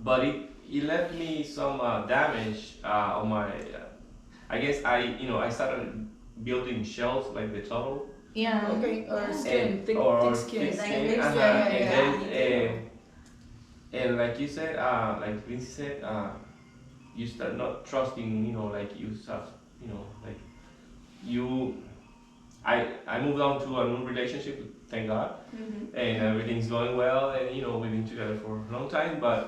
but it left me some damage on my. I guess I started building shells like the turtle. Yeah. Okay, or Yeah. skin, thick skin. Like skin, thick uh-huh. skin, And yeah. then and like you said, like Lindsay said, you start not trusting. Like you start, like you. I moved on to a new relationship, thank God, Mhm. and everything's going well, and we've been together for a long time, but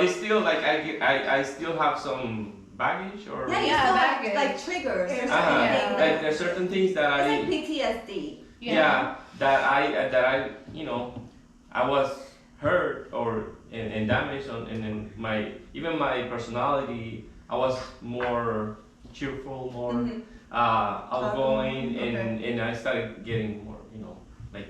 it's still like I still have some baggage or Yeah, you Yeah, still baggage. have like triggers. Or Uh-huh. something Yeah. like there's certain things that it's like PTSD. yeah, that I I was hurt or and damaged on, and then even my personality, I was more cheerful, more Mhm. outgoing, Okay. and I started getting more like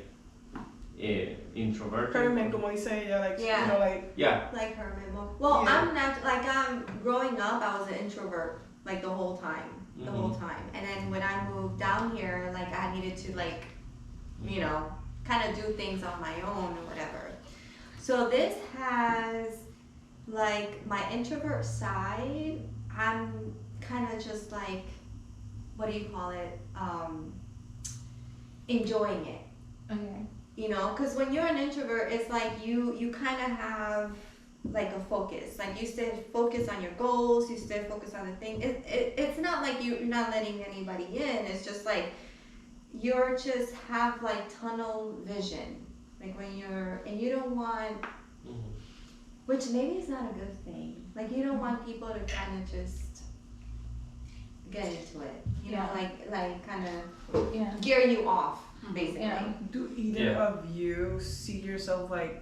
introverted. Hermit, como dice ella, like, Yeah. like, Yeah, Like hermit mode. Well, Yeah. I'm not like growing up. I was an introvert like the whole time, and then when I moved down here, like I needed to like, kind of do things on my own or whatever. So this has like my introvert side, I'm kind of just like, what do you call it? Enjoying it. Okay. You know, because when you're an introvert, it's like you kind of have like a focus. Like you stay focused on your goals, you stay focused on the thing. It's not like you're not letting anybody in. It's just like you're just have like tunnel vision. Like when and you don't want, which maybe is not a good thing. Like you don't want people to kind of just get into it. You know, like kind of gear you off, basically. Yeah. Do either of you see yourself like?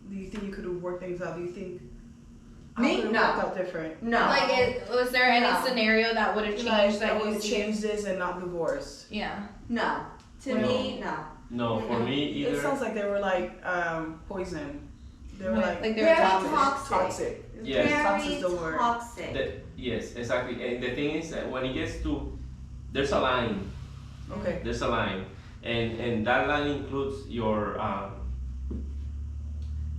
Do you think you could have worked things out? Do you think Me? could have No. worked out different? No. Like, was there any No. scenario that would have changed Like, that I you would see? change this and not divorce. Yeah. No. To No. me, no. No, for me either. It sounds like they were like poison. They were like Like they Very were toxic. toxic. Yes. Toxic is Very the word. toxic. Yes, exactly. And the thing is that when it gets to, there's a line. Okay. There's a line, and that line includes your,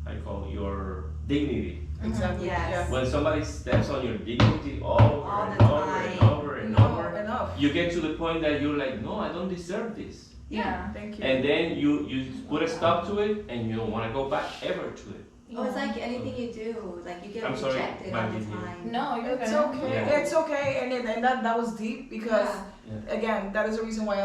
I call it your dignity. Exactly. Yes. Yeah. When somebody steps on your dignity over All and the over time. and over and No, over, enough. you get to the point that you're like, no, I don't deserve this. Yeah. Thank you. And then you put a stop to it, and you don't want to go back ever to it. Oh, it's like anything you do, like you get I'm sorry, rejected all the Maggie. time. No, you're It's good. okay. Yeah. It's okay. And that was deep because Yeah. again, that is the reason why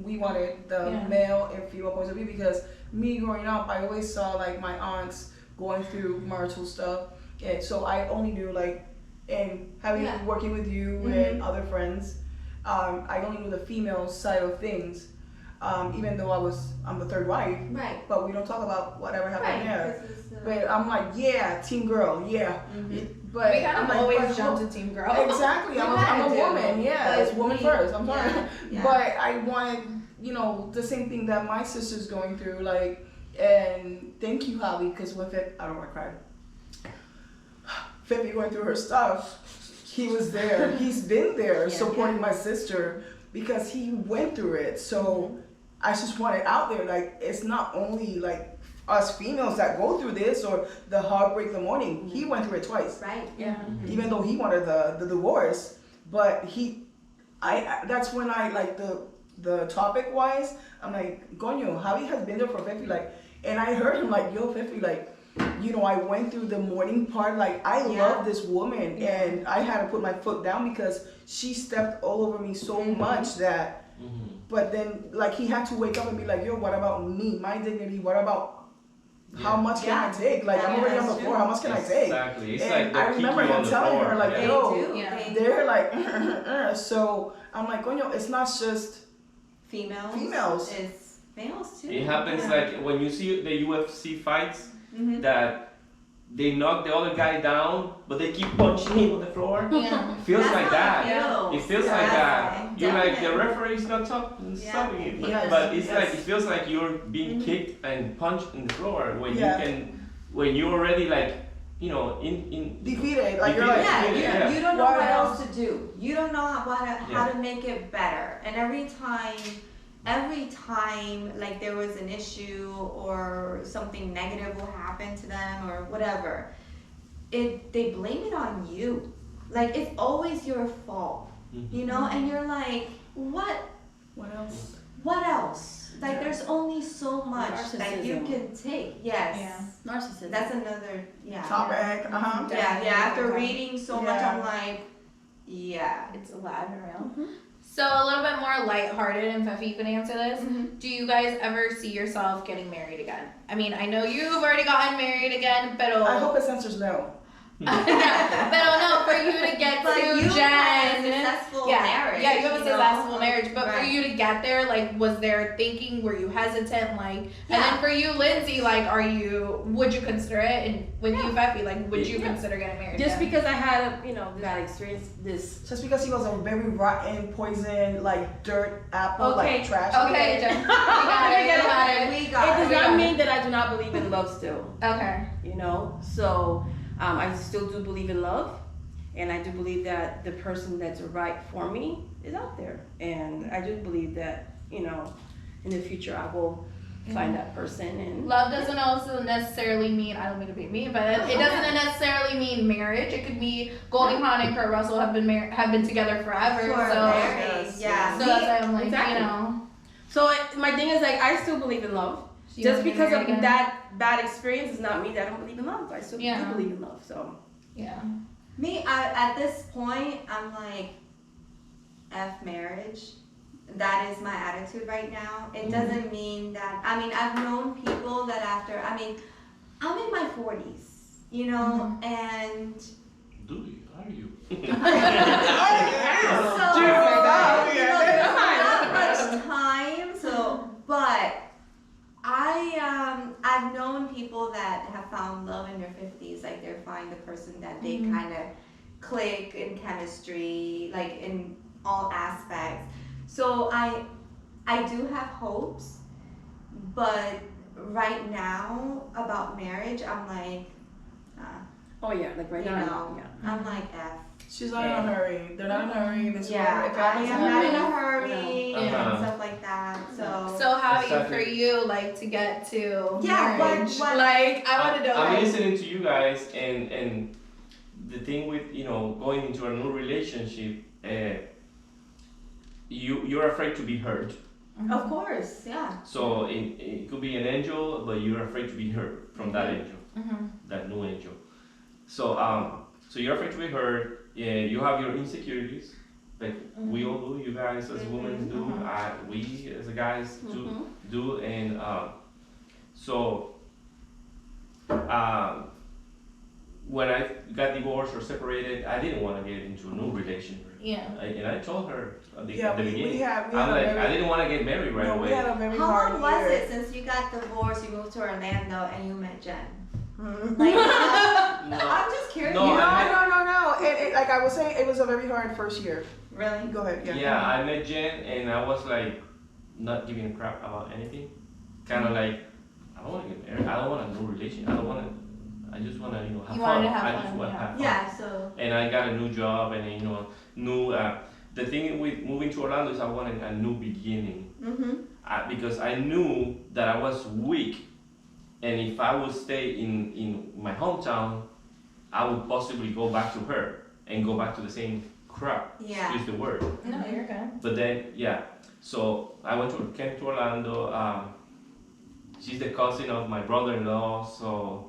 we wanted the Yeah. male and female points of view, because me growing up, I always saw like my aunts going through marital stuff, and so I only knew like, and having Yeah. working with you and other friends, I only knew the female side of things, even though I'm the third wife, Right. but we don't talk about whatever happened Right. there. This is, But I'm like, yeah, team girl, yeah. But We kind I'm of like, always but jump who- to team girl. Exactly. You I'm kinda a do, woman. Yeah, but it's woman we- first. I'm sorry. yeah. But I wanted, the same thing that my sister's going through. Like, and thank you, Holly, because with it, I don't want to cry. Fifi going through her stuff. He was there. He's been there supporting my sister because he went through it. So I just want it out there. Like, it's not only like us females that go through this or the heartbreak, the mourning. He went through it twice. Right. Yeah. Even though he wanted the divorce, but that's when I like the topic wise, I'm like, Gonyo, Javi has been there for Fifi, like, and I heard him like, yo, Fifi, like, I went through the mourning part, like, I love this woman, and I had to put my foot down because she stepped all over me so much that, but then, like, he had to wake up and be like, yo, what about me, my dignity, what about how much can I take? Like, I'm already on the floor, how much can I take? Exactly. It's And like I remember him telling her, like, They yo, do. Yeah. They they're like, so I'm like, coño, it's not just females. Females. It's males too. It happens like when you see the UFC fights Mhm. that they knock the other guy down, but they keep punching him on the floor. Yeah. It feels That's like how that. It It feels Yeah. like that. Yeah. You're like the Definitely. referee's not stopping it, Yes. but it's Yes. like it feels like you're being kicked and punched in the floor when Yeah. when you're already like in defeated. Like, you're like, Yeah, Yeah. you don't know What what else else? to do. You don't know how to make it better. And every time like there was an issue or something negative will happen to them or whatever, they blame it on you. Like it's always your fault, you know? And you're like, what else? What else? Like there's only so much that you Narcissism. can take. Yes. Yeah. Narcissism. That's another Topic. Yeah. After Okay. reading so much, Yeah. I'm like, yeah. It's alive and real. So a little bit more lighthearted, and Fifi, you can answer this. Do you guys ever see yourself getting married again? I mean, I know you've already gotten married again, but I hope his answer's no. but no, for you to get But to you had a Jen. successful Yeah, marriage. yeah, you have a know? successful marriage, but for Right. you to get there, like, was there thinking? Were you hesitant? Like, and Yeah. then for you, Lindsay, like, would you consider it? And with you, Fifi, like, would you Yeah. consider getting married? Just again? because I had that experience, this. Just because he was a very rotten, poison, like dirt apple, Okay. like trash. Okay, Jen, you got it. You got it. We It got does it. not mean that I do not believe in love still. Okay. So I still do believe in love, and I do believe that the person that's right for me is out there, and I do believe that in the future I will find that person. And Love doesn't also necessarily mean, I don't mean to be mean, but it doesn't necessarily mean marriage. It could be Goldie Hawn and Kurt Russell have been together forever. For So marriage, yeah. so that's why I'm like, Exactly. you know. so my thing is like, I still believe in love. You Just wanna be because married of again? that bad experience is not me that I don't believe in love. I still Yeah. do believe in love. So Yeah. Me, at this point, I'm like, F marriage. That is my attitude right now. It doesn't mean that, I mean, I've known people that after, I mean, I'm in my 40s, you know, and Do you? Are you? so, you know, there's not much time, so, but I've known people that have found love in their 50s, like they find the person that they kind of click in chemistry, like in all aspects. So I do have hopes, but right now about marriage, I'm like, oh yeah, like right you now. know, Yeah. I'm like F. She's not in a hurry. They're not in a hurry. This Yeah, if it I happens, am it not in a happens. hurry Uh-huh. and stuff like that. So, So how Exactly. for you, like, to get to Yeah, marriage? what- Like, I want to know. I'm like, listening to you guys, and the thing with going into a new relationship, you're afraid to be hurt. of course, yeah. So it could be an angel, but you're afraid to be hurt from that angel, Mhm. that new angel. So so you're afraid to be hurt. Yeah, you have your insecurities, like we all do. You guys as women do. We as guys do, and so. When I got divorced or separated, I didn't want to get into a new relationship. Yeah. And I told her at the Yeah, beginning. we had I'm a like, very, I didn't want to get married right no, away. we had a very How hard long was year. it since you got divorced, you moved to Orlando, and you met Jen? Mhm. Like, No. I'm just curious. No, No, I no. Like I was saying, it was a very hard first year. Really? Go ahead. Yeah. Yeah, I met Jen and I was like not giving a crap about anything. Kind of like, I don't want to get married. I don't want a new relationship. I just want to, have You fun. wanted to have I fun, just want to yeah. have fun. Yeah, so. And I got a new job and, the thing with moving to Orlando is I wanted a new beginning. Because I knew that I was weak. And if I would stay in my hometown, I would possibly go back to her and go back to the same crap. Yeah. Excuse the word. No, you're good. But then, yeah. So I came to Orlando. She's the cousin of my brother-in-law, so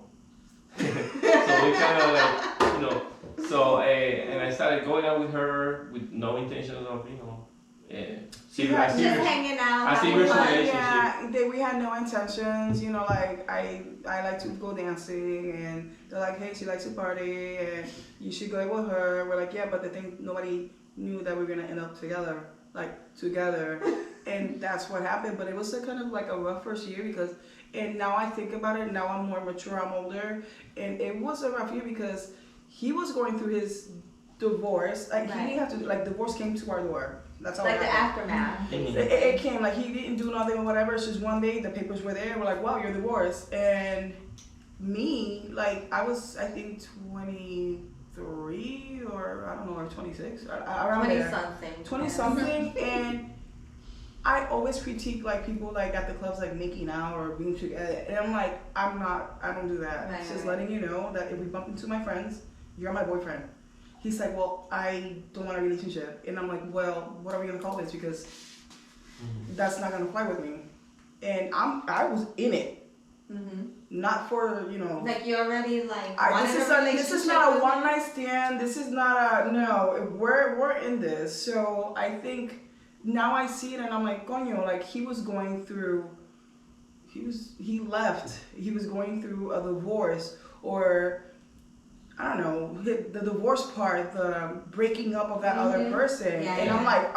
so we kind of like, So and I started going out with her with no intentions of, Yeah, Just serious. hanging out. I see having your fun. relationship. Yeah, we had no intentions, like I like to go dancing and they're like, hey, she likes to party and you should go with her. We're like, yeah, but the thing, nobody knew that we were gonna end up together. And that's what happened. But it was a kind of like a rough first year and now I think about it, now I'm more mature, I'm older, and it was a rough year because he was going through his divorce. Like he didn't have to, divorce came to our door. That's all. Like the happened. aftermath. It came, like he didn't do nothing or whatever. It's just one day the papers were there. We're like, wow, you're divorced. And me, I was, I think 23 or I don't know, or 26, around 20 there. something. 20 something. And I always critique people at the clubs making out or being together. And I'm like, I don't do that. Right, It's just right. letting you know that if we bump into my friends, you're my boyfriend. He's like, well, I don't want a relationship. And I'm like, well, what are we gonna call this? Because that's not gonna fly with me. And I was in it, not for, Like you already this is not a one night stand. This is not a, no, we're in this. So I think now I see it and I'm like, coño, he was going through, he left. He was going through a divorce or, I don't know, the divorce part, the breaking up of that other person. Yeah, and yeah. I'm like,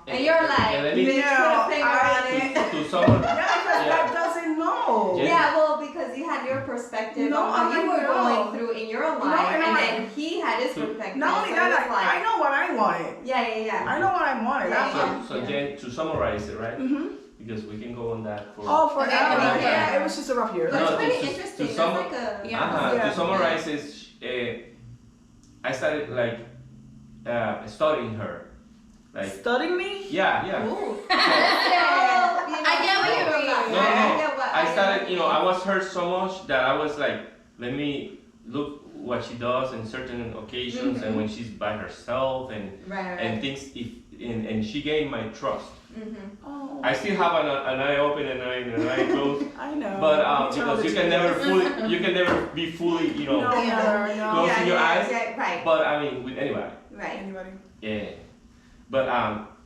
And you're like, and let me- you put a finger on it. to someone. Yeah, because that doesn't know. Yeah. Yeah, well, because you had your perspective No, on what I'm you like, were no. going through in your life, and I'm and then like- he had his perspective. Not only so that, it's like, I know what I wanted. Yeah. I know what I wanted. Yeah, That's So Jen, to summarize it, right? Mm-hmm. Because we can go on that for. Oh, forever. Okay, Yeah, it was just a rough year. But it's No, pretty to interesting. That's sum- like a Yeah. Yeah. To summarize is, I started studying her, Studying me? yeah. Ooh. I I get what you mean. No, I get what. I I started, I was hurt so much that I was like, let me look what she does in certain occasions and when she's by herself and things. And she gained my trust. Oh. I still have an eye open and an eye closed. I know. But because you can never be fully, closing your eyes. Yeah, right. But I mean, with anybody. Right. Anybody? Yeah. But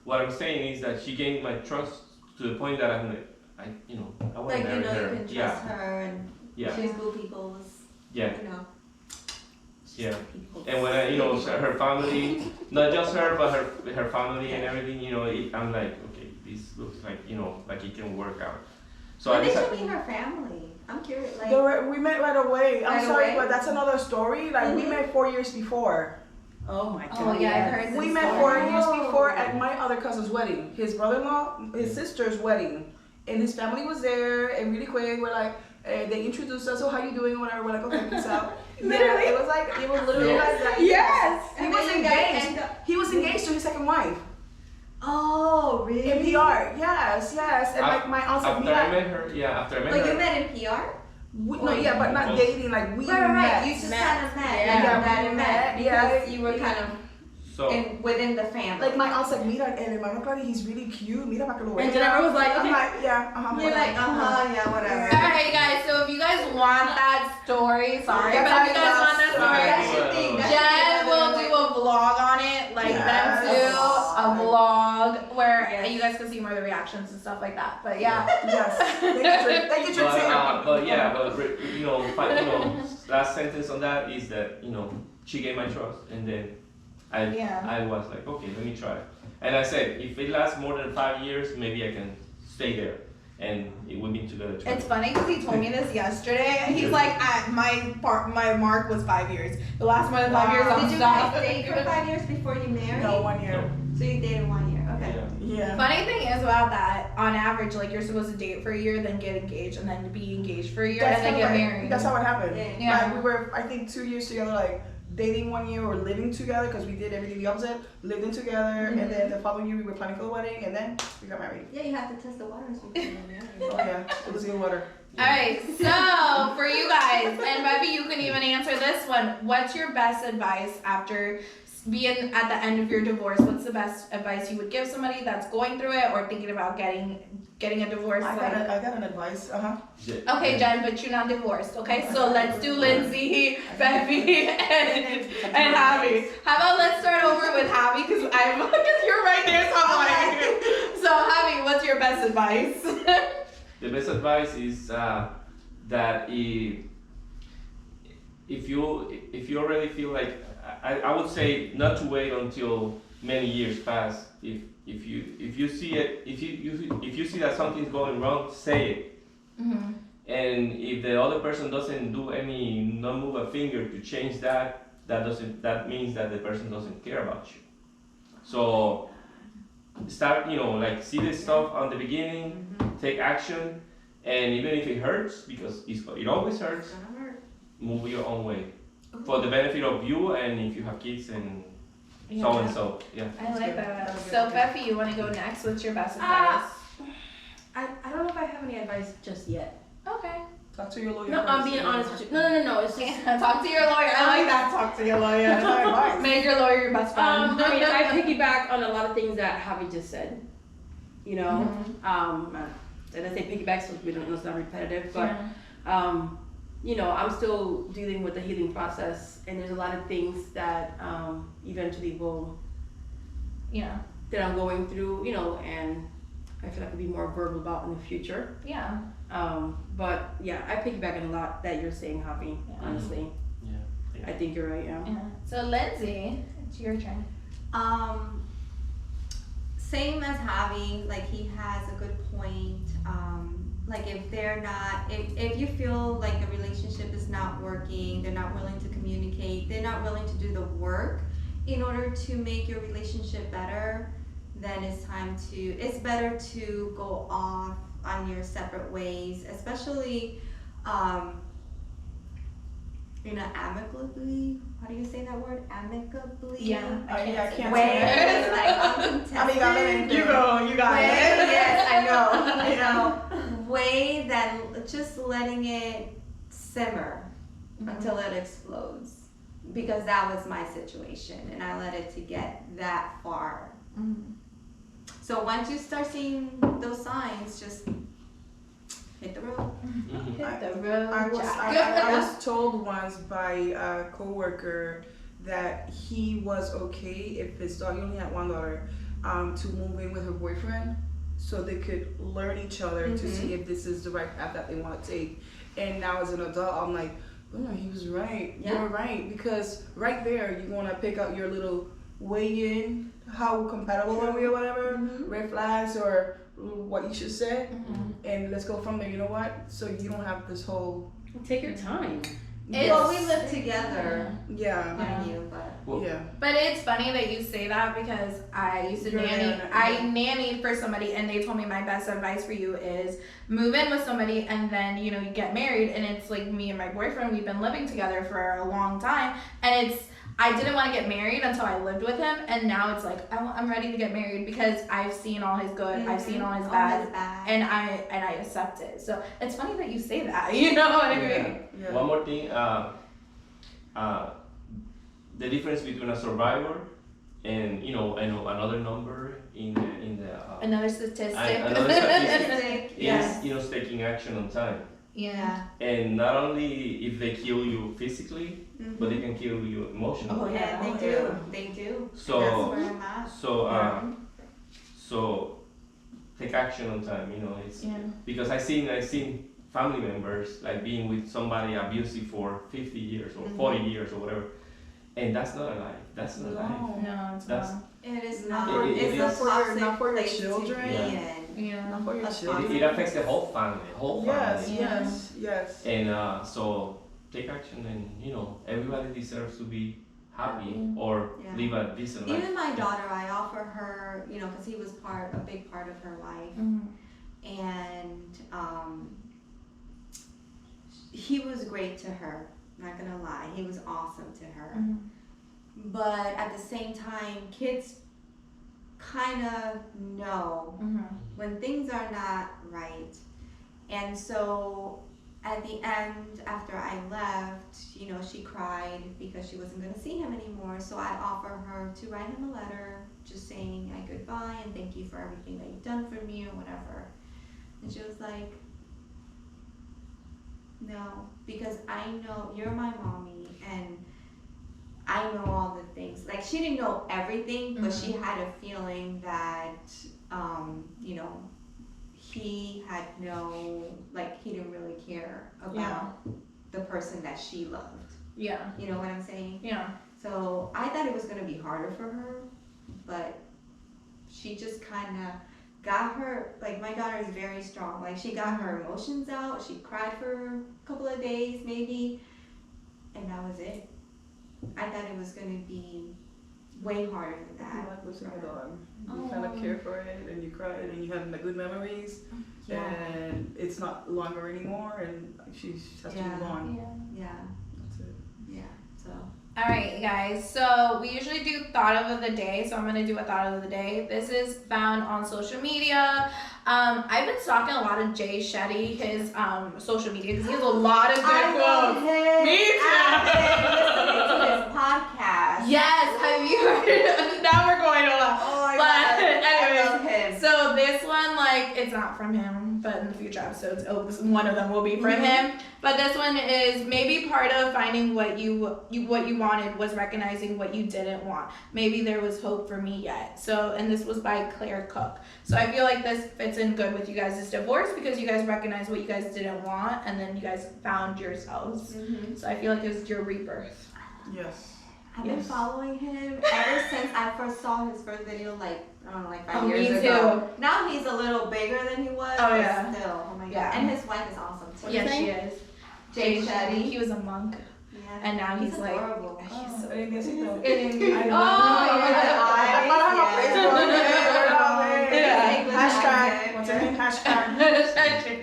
what I'm saying is that she gained my trust to the point that I want to Like, marry her. you can trust her and she's good people's, Yeah. Yeah. And when her family, not just her, but her family and everything, I'm like, okay, this looks like, like it can work out. So when did you meet her family? I'm curious. Like, We met right away. I'm Right sorry, away? but that's another story. Like, we met 4 years before. Oh my god. Oh yeah, I've heard this We met story. 4 years before at my other cousin's wedding. His brother-in-law, his sister's wedding. And his family was there, and really quick, we're like, they introduced us, so how you doing, whatever, we're like, okay, peace out. Literally? Yeah, it was literally like that. Yes. He And was then you guys engaged. end up- He was engaged to his second wife. Oh, really? In PR, yes. And like my aunt said, after I met her, Like you met in PR? but not dating, like we Right. met. You just Met. kind of met. Yeah. You met. Yeah. Because you were kind of So within the family. Like my aunt said, mira, el hermano Claudio, he's really cute. Mira para que lo And vea. Jennifer was like, I'm okay. like, yeah, You're like, yeah, whatever. Alright guys, so if you guys want that story, sorry, That's but if you our guys want love that story. story, That's your thing. That's Jen your will thing. do a vlog on it, like them Yes. too, a vlog where Yes. you guys can see more of the reactions and stuff like that. But yeah. Yes. Thank you, Trinity. but yeah, last sentence on that is that she gave my trust, and then I was like, okay, let me try. And I said, if it lasts more than 5 years, maybe I can stay there, and we've been together. It's funny because he told me this yesterday. He's like, my mark was 5 years. The last more than 5 years, I'm Did you guys stopped. date for 5 years before you married? No, 1 year. So you dated 1 year. Okay. Yeah. Funny thing is about that, on average, like you're supposed to date for a year, then get engaged, and then be engaged for a year, That's and then get kinda married. That's how it happened. Yeah. Like we were, I think, 2 years together, like dating 1 year or living together, because we did everything the opposite. Lived in together, and then the following year we were planning for the wedding, and then we got married. Yeah, you have to test the waters before you marry. Oh yeah, it was in water. Alright, so for you guys, and Becky, you can even answer this one. What's your best advice after being at the end of your divorce? What's the best advice you would give somebody that's going through it or thinking about getting a divorce? I got an advice. Okay, Jen, but you're not divorced, okay? So let's do Lindsay, Becky, and Javi. How about let's start over with Javi, because you're right there, so I'm like, so Javi, what's your best advice? The best advice is that if you already feel like, I would say not to wait until many years pass. If you see it, if you see that something's going wrong, say it. Mm-hmm. And if the other person doesn't not move a finger to change that means that the person doesn't care about you. So start, like see this stuff on the beginning, take action, and even if it hurts, because it always hurts, move your own way for the benefit of you and if you have kids and so and so. Yeah. I like that. So Becky, you want to go next? What's your best advice? I don't know if I have any advice just yet. Okay. Talk to your lawyer. No, I'm being honest with you. No. It's just Talk to your lawyer. I like that. Talk to your lawyer. That's my advice. Make your lawyer your best friend. I mean, I piggyback on a lot of things that Javi just said. And I say piggyback so we don't, it's not repetitive, but I'm still dealing with the healing process, and there's a lot of things that eventually that I'm going through, and I feel like I'll be more verbal about in the future. Yeah. But yeah, I piggyback on a lot that you're saying, Javi. Honestly, Yeah. I think you're right. Yeah. So Lindsay, it's your turn. Same as Javi, like he has a good point. Like if you feel like the relationship is not working, they're not willing to communicate, they're not willing to do the work in order to make your relationship better, then it's better to go off on your separate ways, especially amicably. How do you say that word? Amicably? Yeah. I can't Way, say like uncontested. You got it. Yes, I know. way than just letting it simmer until it explodes. Because that was my situation, and I let it to get that far. So once you start seeing those signs, just hit the road. Hit the road. I was told once by a coworker that he was okay if his daughter, he only had one daughter, to move in with her boyfriend so they could learn each other to see if this is the right path that they want to take. And now as an adult, I'm like, oh, he was right. Yeah. You're right, because right there you want to pick out your little way in, how compatible are we or whatever, red flags or what you should say, and let's go from there. You know what? So you don't have this whole. Take your time. Well, we live together. Yeah. Mind you, but Well, Yeah. But it's funny that you say that because I used to You're nanny. a- I nannied for somebody, and they told me my best advice for you is move in with somebody, and then you get married. And it's like me and my boyfriend, we've been living together for a long time, and I didn't want to get married until I lived with him, and now it's like I'm ready to get married because I've seen all his good, I've seen all his bad, and I accept it. So it's funny that you say that. You know what I mean? Yeah. One more thing, the difference between a survivor and another number in the Another statistic. another statistic Yeah. is taking action on time. Yeah. And not only if they kill you physically, but they can kill you emotionally. Oh, yeah, Oh, they do. yeah. They do. So That's where I'm at. so take action on time. It's Yeah. because I've seen family members like being with somebody abusive for 50 years or 40 years or whatever, and that's not a life. That's not a life. No, it's That's not. It is Not not. for- It's it a is- toxic not for your place to children. be Yeah. in. Yeah. Not for your That's children. It affects the whole family. Yes, Yeah. yes, yes. And so take action, and everybody deserves to be happy or Yeah. live a decent life. Even my daughter, I offer her, because he was a big part of her life, and he was great to her. Not gonna lie, he was awesome to her. But at the same time, kids kind of know when things are not right. And so at the end, after I left, she cried because she wasn't going to see him anymore. So I offered her to write him a letter just saying goodbye and thank you for everything that you've done for me or whatever. And she was like, no, because I know you're my mommy and I know all the things. Like, she didn't know everything, but she had a feeling that, he had he didn't really care about the person that she loved. Yeah. You know what I'm saying? Yeah. So I thought it was going to be harder for her, but she just kind of got her, my daughter is very strong. She got her emotions out. She cried for a couple of days maybe, and that was it. I thought it was going to be way harder than that. Like losing a dog. You kind of care for it, and you cry, and you have the good memories, and it's not longer anymore, and she has to move on. Yeah. That's it. Yeah. So. All right, guys. So we usually do thought of the day. So I'm gonna do a thought of the day. This is found on social media. I've been stalking a lot of Jay Shetty, his social media, because he has a lot of good I love quotes. him. Me too. I've been listening to his podcast. Yes, have you heard? Now we're going a lot. Oh my But god. I anyways, love him. so this one, it's not from him, but in the future episodes, one of them will be from him. But this one is maybe part of finding what you wanted was recognizing what you didn't want. Maybe there was hope for me yet. So, and this was by Claire Cook. So I feel like this fits in good with you guys' divorce because you guys recognized what you guys didn't want, and then you guys found yourselves. So I feel like it was your rebirth. Yes. I've been following him ever since I first saw his first video, 5 me years too. ago. Now he's a little bigger than he was, Oh, but yeah. still, oh my god. Yeah. And his wife is awesome too. Yes, she is. Jay Shetty. He was a monk, Yeah. and now he's like. adorable. He's so Ay, Diosito. Oh, I follow him on Facebook. Yeah. Hashtag. What's her name? Hashtag.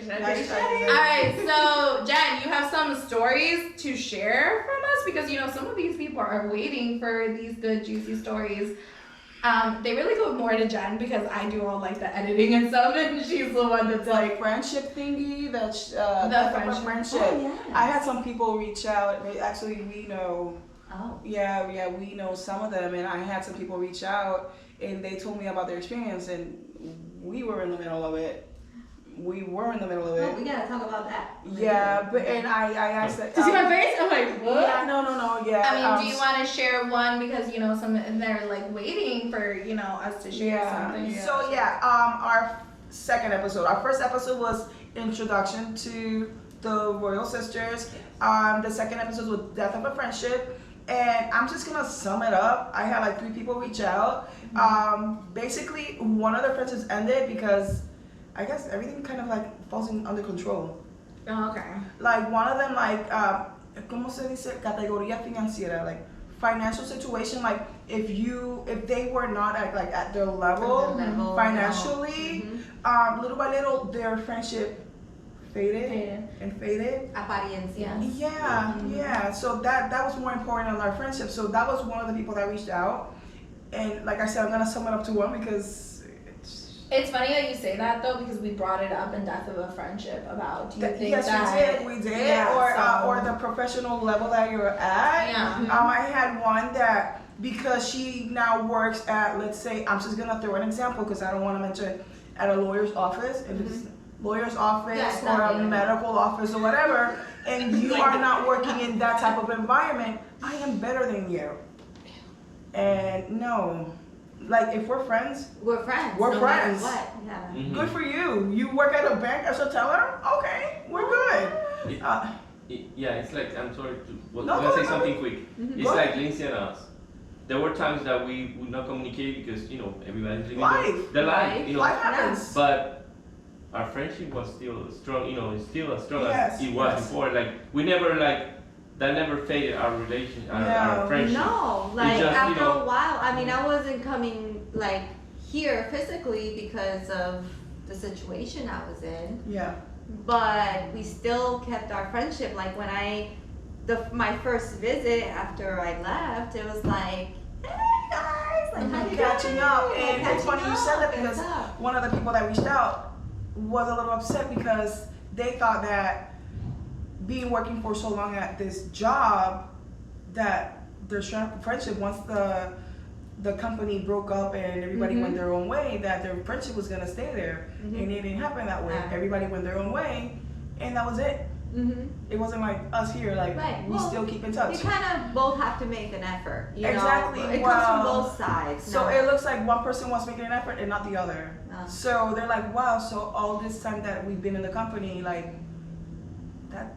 Alright, so Jen, you have some stories to share from us because some of these people are waiting for these good juicy stories. They really go more to Jen because I do all like the editing and stuff, and she's the one that's The like, friendship thingy, that's friendship. friendship. Oh, yes. I had some people reach out. Actually, we know. Oh. Yeah, we know some of them, and I had some people reach out, and they told me about their experience, and we were in the middle of it. We were in the middle of Oh, we it. gotta talk about that. Yeah, but and I asked that. To see my face? I'm like, what? Yeah, no, yeah. I mean, do you want to share one because some and they're like waiting for us to share something? Yeah. So our second episode. Our first episode was introduction to the Royal Sisters. The second episode was death of a friendship. And I'm just gonna sum it up. I had like 3 people reach out. Basically, one of their friendships ended because I guess everything kind of like falls under control. Oh, okay. Like one of them, like, ¿cómo se dice? Categoría financiera, like financial situation. Like if they were not at their level, financially, little by little, their friendship faded. Apariencias. Yeah. So that was more important than our friendship. So that was one of the people that reached out. And like I said, I'm gonna sum it up to one because It's funny that you say that though because we brought it up in Death of a Friendship about do you think yes, that we did. Yeah, or the professional level that you're at. Yeah. I had one that because she now works at, let's say, I'm just gonna throw an example because I don't want to mention at a lawyer's office. If it's lawyer's office Yeah, or a yeah. medical office or whatever, and you are not working in that type of environment, I am better than you. And no. Like if we're friends, We're friends. We're no matter friends. What? Yeah. Mhm. good for you. You work at a bank as a teller? Okay, we're good. Yeah, it's like, I'm sorry to, No, I'm go gonna say ahead. something quick. It's Go like Lindsay and us. There were times that we would not communicate because, everybody's living Life. their life, Life happens. But our friendship was still strong, it's still as strong Yes, as it was yes. before. Like, we never, that never faded our relation, our friendship. No, like just, after a while, I mean, I wasn't coming like here physically because of the situation I was in, Yeah. but we still kept our friendship. Like when my first visit after I left, it was like, hey guys, like how you Catching doing? up. Like, And it's funny you said that because What's up? one of the people that reached out was a little upset because they thought that being working for so long at this job that their friendship, once the company broke up and everybody went their own way, that their friendship was gonna stay there. And it didn't happen that way. Everybody went their own way, and that was it. It wasn't like us here, like Right. we Well, still keep in You touch. kind of both have to make an effort. You Exactly. know? It comes from Wow. both sides. So no? it looks like one person wants to make an effort and not the other. No. So they're like, wow, so all this time that we've been in the company, like,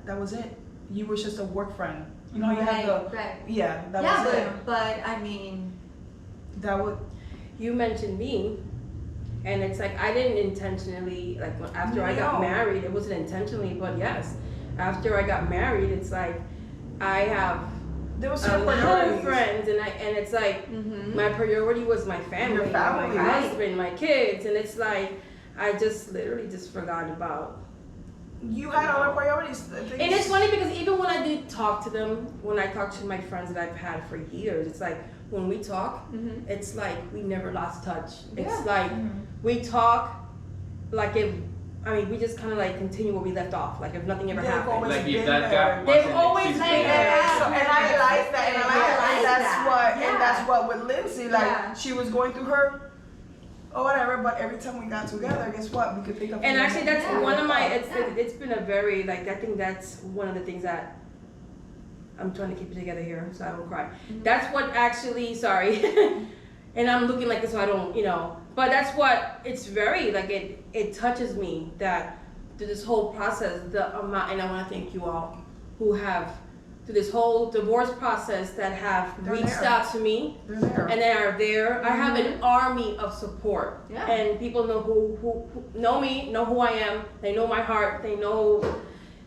that was it. You were just a work friend. You know, you have the, right. yeah, that Yeah, was it. but I mean, That would, You mentioned me, and it's like I didn't intentionally, like after I got No. married, it wasn't intentionally, but yes, after I got married, it's like I have there was a certain lot of priorities. friends, and it's like my priority was my family, Your family, my right. husband, my kids, and it's like I just literally just forgot about. You had other priorities. And it's funny because even when I did talk to them, when I talk to my friends that I've had for years, it's like when we talk, it's like we never lost touch. It's like we talk like if, we just kind of like continue where we left off, like if nothing ever They've happened. always Like been if that there. gap They've wasn't always existing. been there. So, and I like that, and I like that. I And like that's that. what, Yeah. and that's what with Lindsay, like Yeah. she was going through her, or whatever. But every time we got together, guess what? We could pick up. And actually, that's Yeah. one of my. Yeah. It's been a very like I think that's one of the things that I'm trying to keep it together here so I don't cry. That's what actually. Sorry, and I'm looking like this so I don't But that's what it's very like it touches me that through this whole process the amount, and I want to thank you all who have through this whole divorce process that have They're reached there. out to me. They're there. And they are there. I have an army of support. Yeah. And people know who know me, know who I am. They know my heart. They know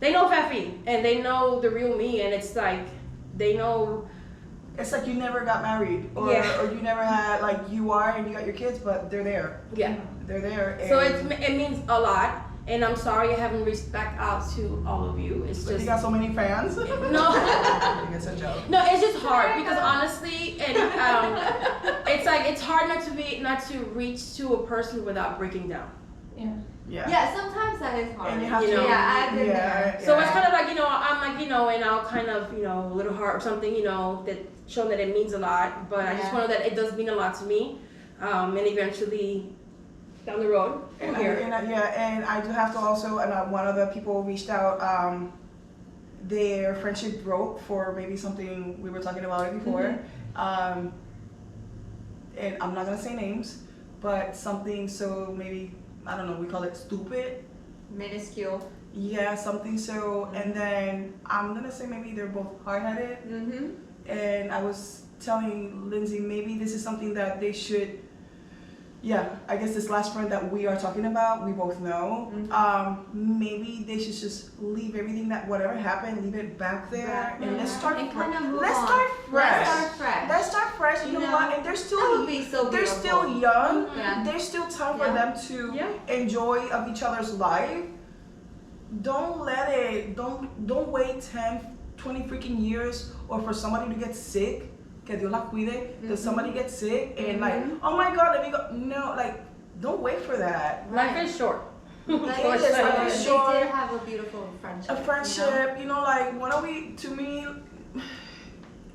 Fefi, and they know the real me. And it's like they know. It's like you never got married, or Yeah. or you never had like you are and you got your kids, but they're there. Yeah. They're there. And So it means a lot. And I'm sorry I haven't reached back out to all of you. It's but just you got so many fans. no. It's a joke. No, it's just hard because honestly, and it's like it's hard not to reach to a person without breaking down. Yeah. Yeah, sometimes that is hard. And you have You to. know. Yeah, I've been Yeah. there. So it's kind of like, I'm like, and I'll kind of, a little heart or something, that show that it means a lot. But I just Yeah. know that it does mean a lot to me. And eventually, down the road, And here. and I do have to also, and one of the people reached out, their friendship broke for maybe something we were talking about it before. And I'm not gonna say names, but something so maybe, I don't know, we call it stupid. Minuscule. Yeah, something so, and then I'm gonna say maybe they're both hard-headed. And I was telling Lindsay maybe this is something that they should, I guess this last friend that we are talking about, we both know, maybe they should just leave everything that whatever happened, leave it back there, and let's start And fresh. kind of move Let's on. start fresh. Let's start fresh. Let's start fresh. You know what? And they're That still would be so they're beautiful. still young. Yeah. There's still time for Yeah. them to enjoy of each other's life. Don't let it. Don't wait 10, 20 freaking years or for somebody to get sick. Que Dios la cuide. That somebody gets sick and like, oh my God, let me go. No, like, don't wait for that. Life is short. Like, It is, they life is did short. have a beautiful friendship. A friendship, like, why don't we? To me,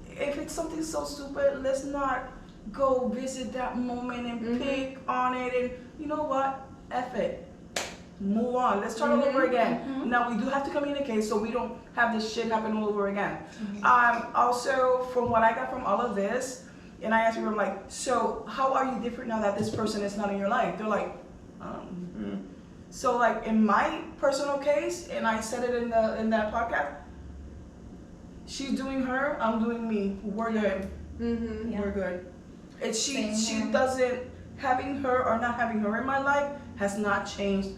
if it's something so stupid, let's not go visit that moment and pick on it. And you know what? F it. Move on. Let's start all over again. Now we do have to communicate so we don't have this shit happen all over again. Also, from what I got from all of this, and I asked people, I'm like, so how are you different now that this person is not in your life? They're like, So like in my personal case, and I said it in that podcast, she's doing her, I'm doing me. We're good. Yeah. We're good. And Same she here. doesn't, having her or not having her in my life has not changed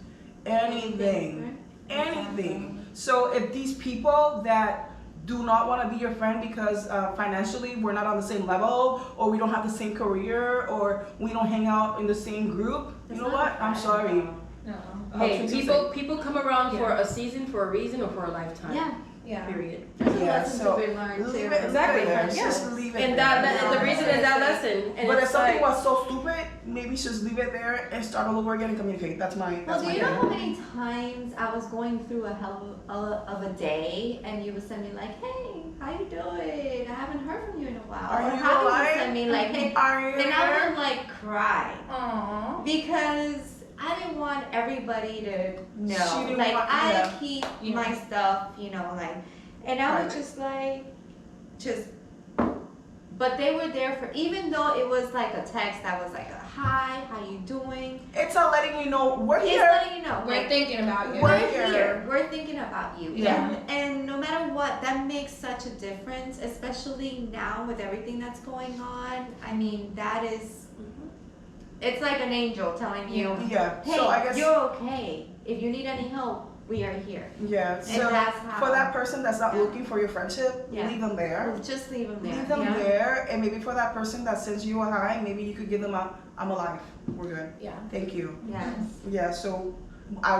anything. Anything. So if these people that do not want to be your friend because financially we're not on the same level, or we don't have the same career, or we don't hang out in the same group, you know what? I'm sorry. No. Hey, people come around for a season, for a reason, or for a lifetime. Yeah. Yeah. Period. There's a Yeah, lesson so to be learned leave too. it Exactly. there. Yeah. Just leave it And there. the reason is that lesson. And But if it's something like, was so stupid, maybe just leave it there and start all over again and communicate. That's my. Well, That's do my you know thing. how many times I was going through a hell of a day, and you would send me like, "Hey, how you doing? I haven't heard from you in a while." Are Or you how alive? you send me like, "Hey," Are you and I there? would like cry Aww. because I didn't want everybody to She know. didn't Like want- I yeah. keep Yeah. my stuff, like, and I Private. was just like, But they were there for, even though it was like a text that was like a hi, how you doing? It's a letting you know we're It's here. letting you know. We're like, thinking about you. We're we're here. here. We're thinking about you. Yeah. And no matter what, that makes such a difference, especially now with everything that's going on. I mean, that is, it's like an angel telling you, Yeah. hey, So I guess. you're okay. If you need any help, we are here. Yeah. And So that's how. for that person that's not Yeah. looking for your friendship, Yeah. leave them there. Just leave them there. Leave them yeah. there, and maybe for that person that sends you a hi, maybe you could give them a "I'm alive. We're good. Yeah. Thank you." Yes. Yeah. So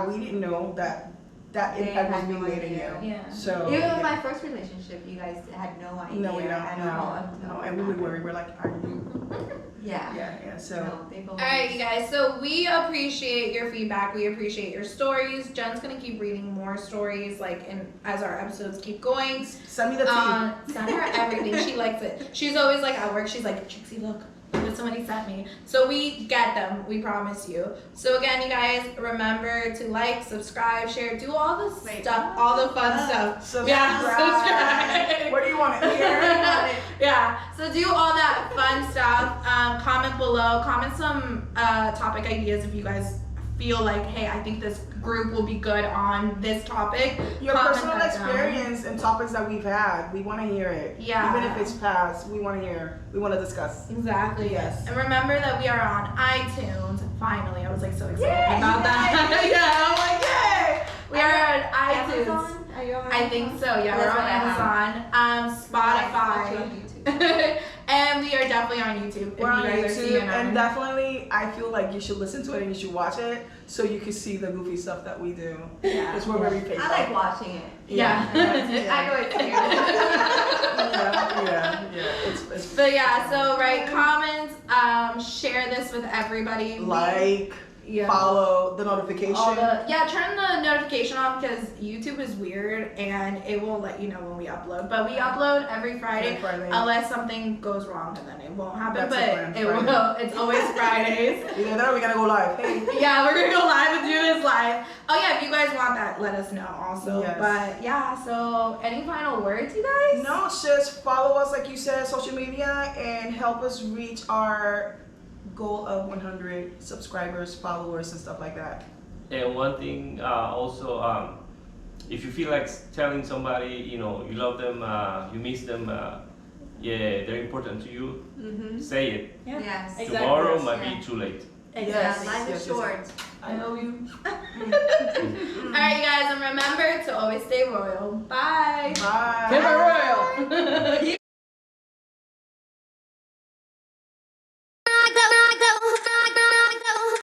we didn't know that They impact was had being no made in you. idea. Yeah. So Even yeah. with my first relationship, you guys had no idea. No, we don't. at all No, until no, it and we would happened. worry. We're like, "Are you?" Yeah. Yeah. So. No, they both. All right, you guys. So we appreciate your feedback. We appreciate your stories. Jen's gonna keep reading more stories, as our episodes keep going. Send me the tea. Send her everything. She likes it. She's always like at work. She's like, Trixie, look what somebody sent me. So we get them. We promise you. So again, you guys, remember to like, subscribe, share, do all the stuff, all the fun stuff. Subscribe. Yeah, subscribe. Where do you want it? Here. Yeah, so do all that fun stuff. Comment below. Comment some topic ideas if you guys feel like, hey, I think this group will be good on this topic. Your Comment personal that down. experience and topics that we've had, we want to hear it. Yeah. Even if it's past, we want to hear. We want to discuss. Exactly. Yes. And remember that we are on iTunes. Finally, I was like so excited Yay, about you that. guys. Yeah, I'm like, yay! We are on iTunes. Amazon? Are you on I think so. Yeah, Oh, we're that's on what I have. Amazon, Spotify, on YouTube. and we are definitely on YouTube. We're on if you guys are YouTube, seeing and us. definitely, I feel like you should listen to it and you should watch it so you can see the goofy stuff that we do. Yeah. Because we're very patient. I like watching it. Yeah. I know it's weird. Yeah. It's But So yeah, so write comments, share this with everybody. Like, Yeah. follow the notification. Turn the notification on because YouTube is weird and it will let you know when we upload. But we upload every Friday, unless something goes wrong and then it won't happen. That's the plan, but it will. It's always Fridays. Either that or we're gonna go live. Hey. Yeah, we're gonna go live and do this live. Oh yeah, if you guys want that, let us know also. Yes. But yeah, so any final words, you guys? No, just follow us like you said, social media, and help us reach our goal of 100 subscribers, followers, and stuff like that. And one thing also, if you feel like telling somebody, you know, you love them, you miss them, they're important to you, say it. Yeah. Yes. Exactly. Tomorrow Yes. might be too late. Exactly. Life is short. I know you. Alright, you guys, and remember to always stay royal. Bye. Bye. Timber Royal.